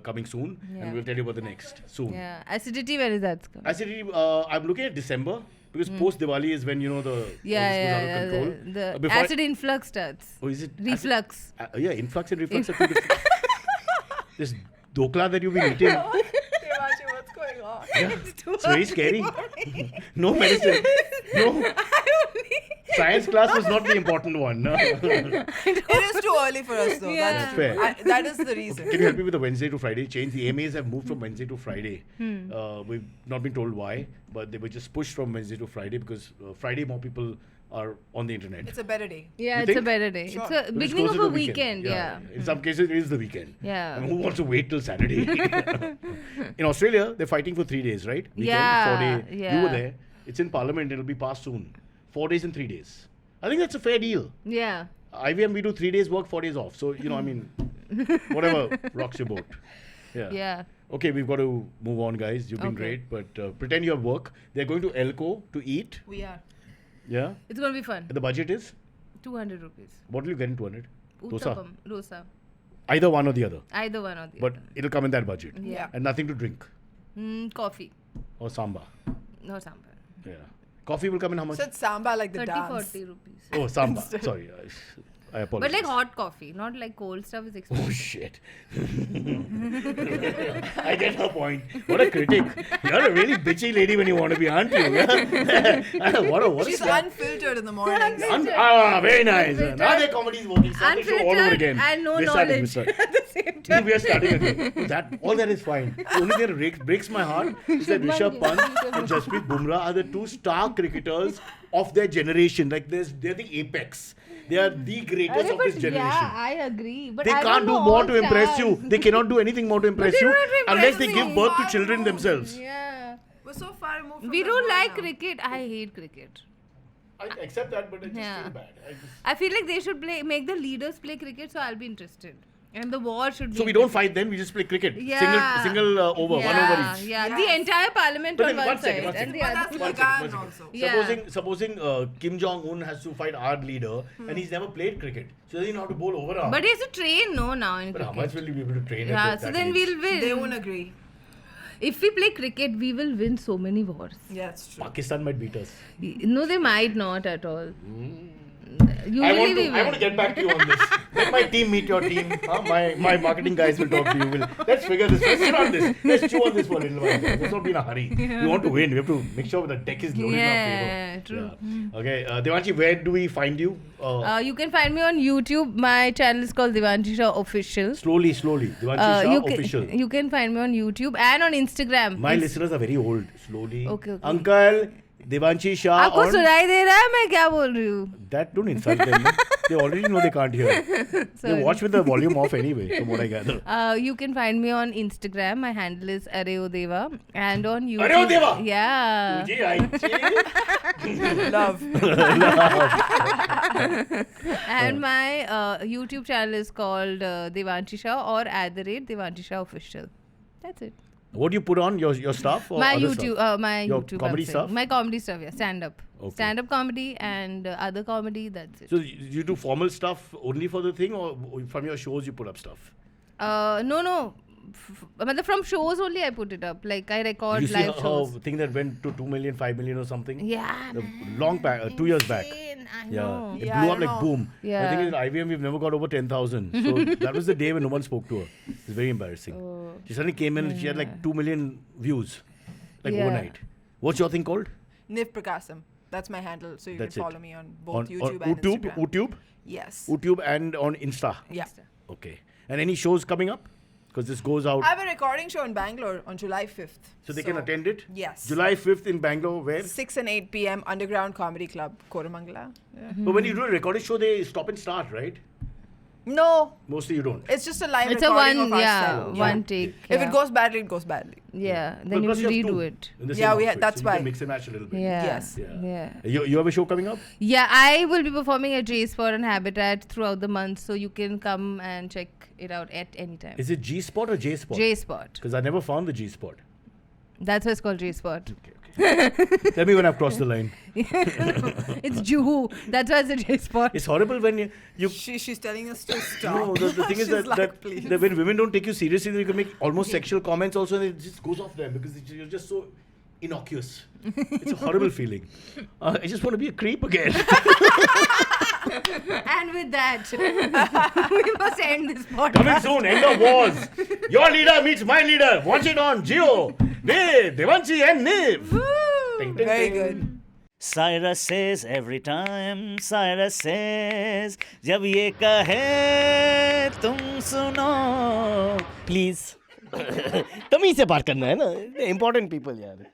coming soon. Yeah. And we'll tell you about the next soon. Yeah. Acidity, where is that coming? Actually, I'm looking at December because post Diwali is when, the all this goes out of control. The Before acid influx starts. Oh, is it? Reflux. Yeah, influx and reflux are two different. This dokla that you've been eating. Devanshi, what's going on? It's very scary. No medicine. No. Science class was not the important one. No. It is too early for us though. Yeah. That's fair. That is the reason. Can you help me with the Wednesday to Friday change? The AMAs have moved from Wednesday to Friday. We've not been told why, but they were just pushed from Wednesday to Friday because Friday more people are on the internet. It's a better day. Yeah, You it's a think? better day. Sure. It's a So it's beginning of closer a to weekend. Yeah. In some cases, it is the weekend. Yeah. I mean, who wants to wait till Saturday? In Australia, they're fighting for 3 days, right? Weekend, Yeah, 4 day. You yeah. were there. It's in Parliament. It'll be passed soon. 4 days and 3 days. I think that's a fair deal. Yeah. IVM, we do 3 days work, 4 days off. So, I mean, whatever rocks your boat. Yeah. Yeah. Okay, we've got to move on, guys. You've been Okay. great. But pretend you have work. They're going to Elko to eat. We are. Yeah. It's going to be fun. And the budget is? 200 rupees. What will you get in 200? Dosa. Uttapam. Dosa. Either one or the other. Either one or the But other. it'll come in that budget. Yeah. And nothing to drink. Coffee. Or samba. No sambar. Yeah. Coffee will come in how much? So it's samba like the 30, dance. 40 rupees. Oh, samba. Sorry. I apologize. But like hot coffee, not like cold stuff is Oh, expensive. shit. I get her point. What a critic. You're a really bitchy lady when you want to be, aren't you? what a She's slap. unfiltered in the mornings. Very nice. Unfiltered. Now their comedy is working. Start the show all over Unfiltered again. and no We start it, we knowledge start. at the same time. We are starting again. All that is fine. The only thing that breaks my heart is that Rishabh Pant and Jasprit Bumrah are the two star cricketers of their generation. Like they're the apex. They are the greatest of this generation. Yeah, I agree. But They I can't don't do know more all to impress stars. you. They cannot do anything more to impress they you don't have to unless impress they give me. birth to children themselves. Yeah. We're so far removed from We that don't now. like cricket. I hate cricket. I accept that, but I just Yeah. feel bad. I feel like they should make the leaders play cricket, so I'll be interested. And the war should be. So we don't fight then, we just play cricket. Yeah. Single over, yeah, 1 over each. Yeah, Yes. the entire parliament But on then one side one and the But other. that's One Lagan second. also. Yeah. Supposing Kim Jong-un has to fight our leader and he's never played cricket. So does he know how to bowl overarm? But he has to train now in But how cricket. much will he be able to train Yeah, at so that then age? we'll win. They won't agree. If we play cricket, we will win so many wars. Yeah, it's true. Pakistan might beat us. No, they might not at all. I Usually we want to win. get back to you on this. let my team meet your team. My marketing guys will talk to you. Let's figure this. Let's sit on this. Let's chew on this for a little while. Let's not be in a hurry. We want to win. We have to make sure the deck is loaded in our favor. Yeah, true. Yeah. Okay, Devanshi, where do we find you? You can find me on YouTube. My channel is called Niveditha Shah Official. Slowly. Devanshi Shah Official. You can find me on YouTube and on Instagram. My listeners are very old. Slowly. Okay. Uncle Devanshi Shah आपको on... सुनाई दे रहा है मैं क्या बोल रही हूँ? That don't insult them. They already know they can't hear. They watch with the volume off anyway, from what I gather. You can find me on Instagram. My handle is Areodeva. And on YouTube. Areodeva? Yeah. Love. And my YouTube channel is called Devanshi Shah or @Devanshi Shah Official. That's it. What do you put on your stuff? Or My other YouTube, stuff? my Your YouTube. comedy I'm saying. stuff? My comedy stuff, yeah. Stand up. Okay. Stand up comedy and other comedy, that's it. So you do formal stuff only for the thing, or from your shows you put up stuff? No. From shows only I put it up. Like I record You see live how shows. thing that went to 2 million, 5 million or something? Yeah. Long back, 2 years back. I Yeah, know. it Yeah, blew I up like know. boom. Yeah. I think in IVM we've never got over 10,000. So that was the day when no one spoke to her. It's very embarrassing. Oh. She suddenly came in and she had like 2 million views, like Yeah. overnight. What's your thing called? Niv Prakasam. That's my handle. So you That's can it. follow me on both YouTube on and Instagram. YouTube, Yes. YouTube, and on Insta. Yeah. Okay. And any shows coming up? Because this goes out. I have a recording show in Bangalore on July 5th. So they can attend it? Yes. July 5th in Bangalore, where? 6 and 8 p.m. Underground Comedy Club, Koramangala. Yeah. But when you do a recording show, they stop and start, right? No, Mostly you don't. it's just a live It's a recording one, of yeah, ourselves. one take. If yeah. it goes badly, it goes badly. Yeah, But then you plus have to have two redo it. in the same Yeah, outfit, that's so you can why. mix and match a little bit. Yeah. Yes. Yeah. You have a show coming up? Yeah, I will be performing at J Spot and Habitat throughout the month, so you can come and check it out at any time. Is it G Spot or J Spot? J Spot. Because I never found the G Spot. That's why it's called J Spot. Okay. Tell me when I've crossed the line. It's Juhu. That's why it's a J Spot. It's horrible when you She's telling us to stop. no, the thing is She's that, like, please. that when women don't take you seriously, you can make almost sexual comments also, and it just goes off them because you're just so innocuous. It's a horrible feeling. I just want to be a creep again. And with that, we must end this podcast. Coming soon, end of wars. Your leader meets my leader. Watch it on Jio. With Devanshi and Niv. Ting, ting, Very ting. good. Cyrus says every time, Cyrus says, जब ये कहे तुम सुनो, please. तमीज से बात करना है ना, important people यार.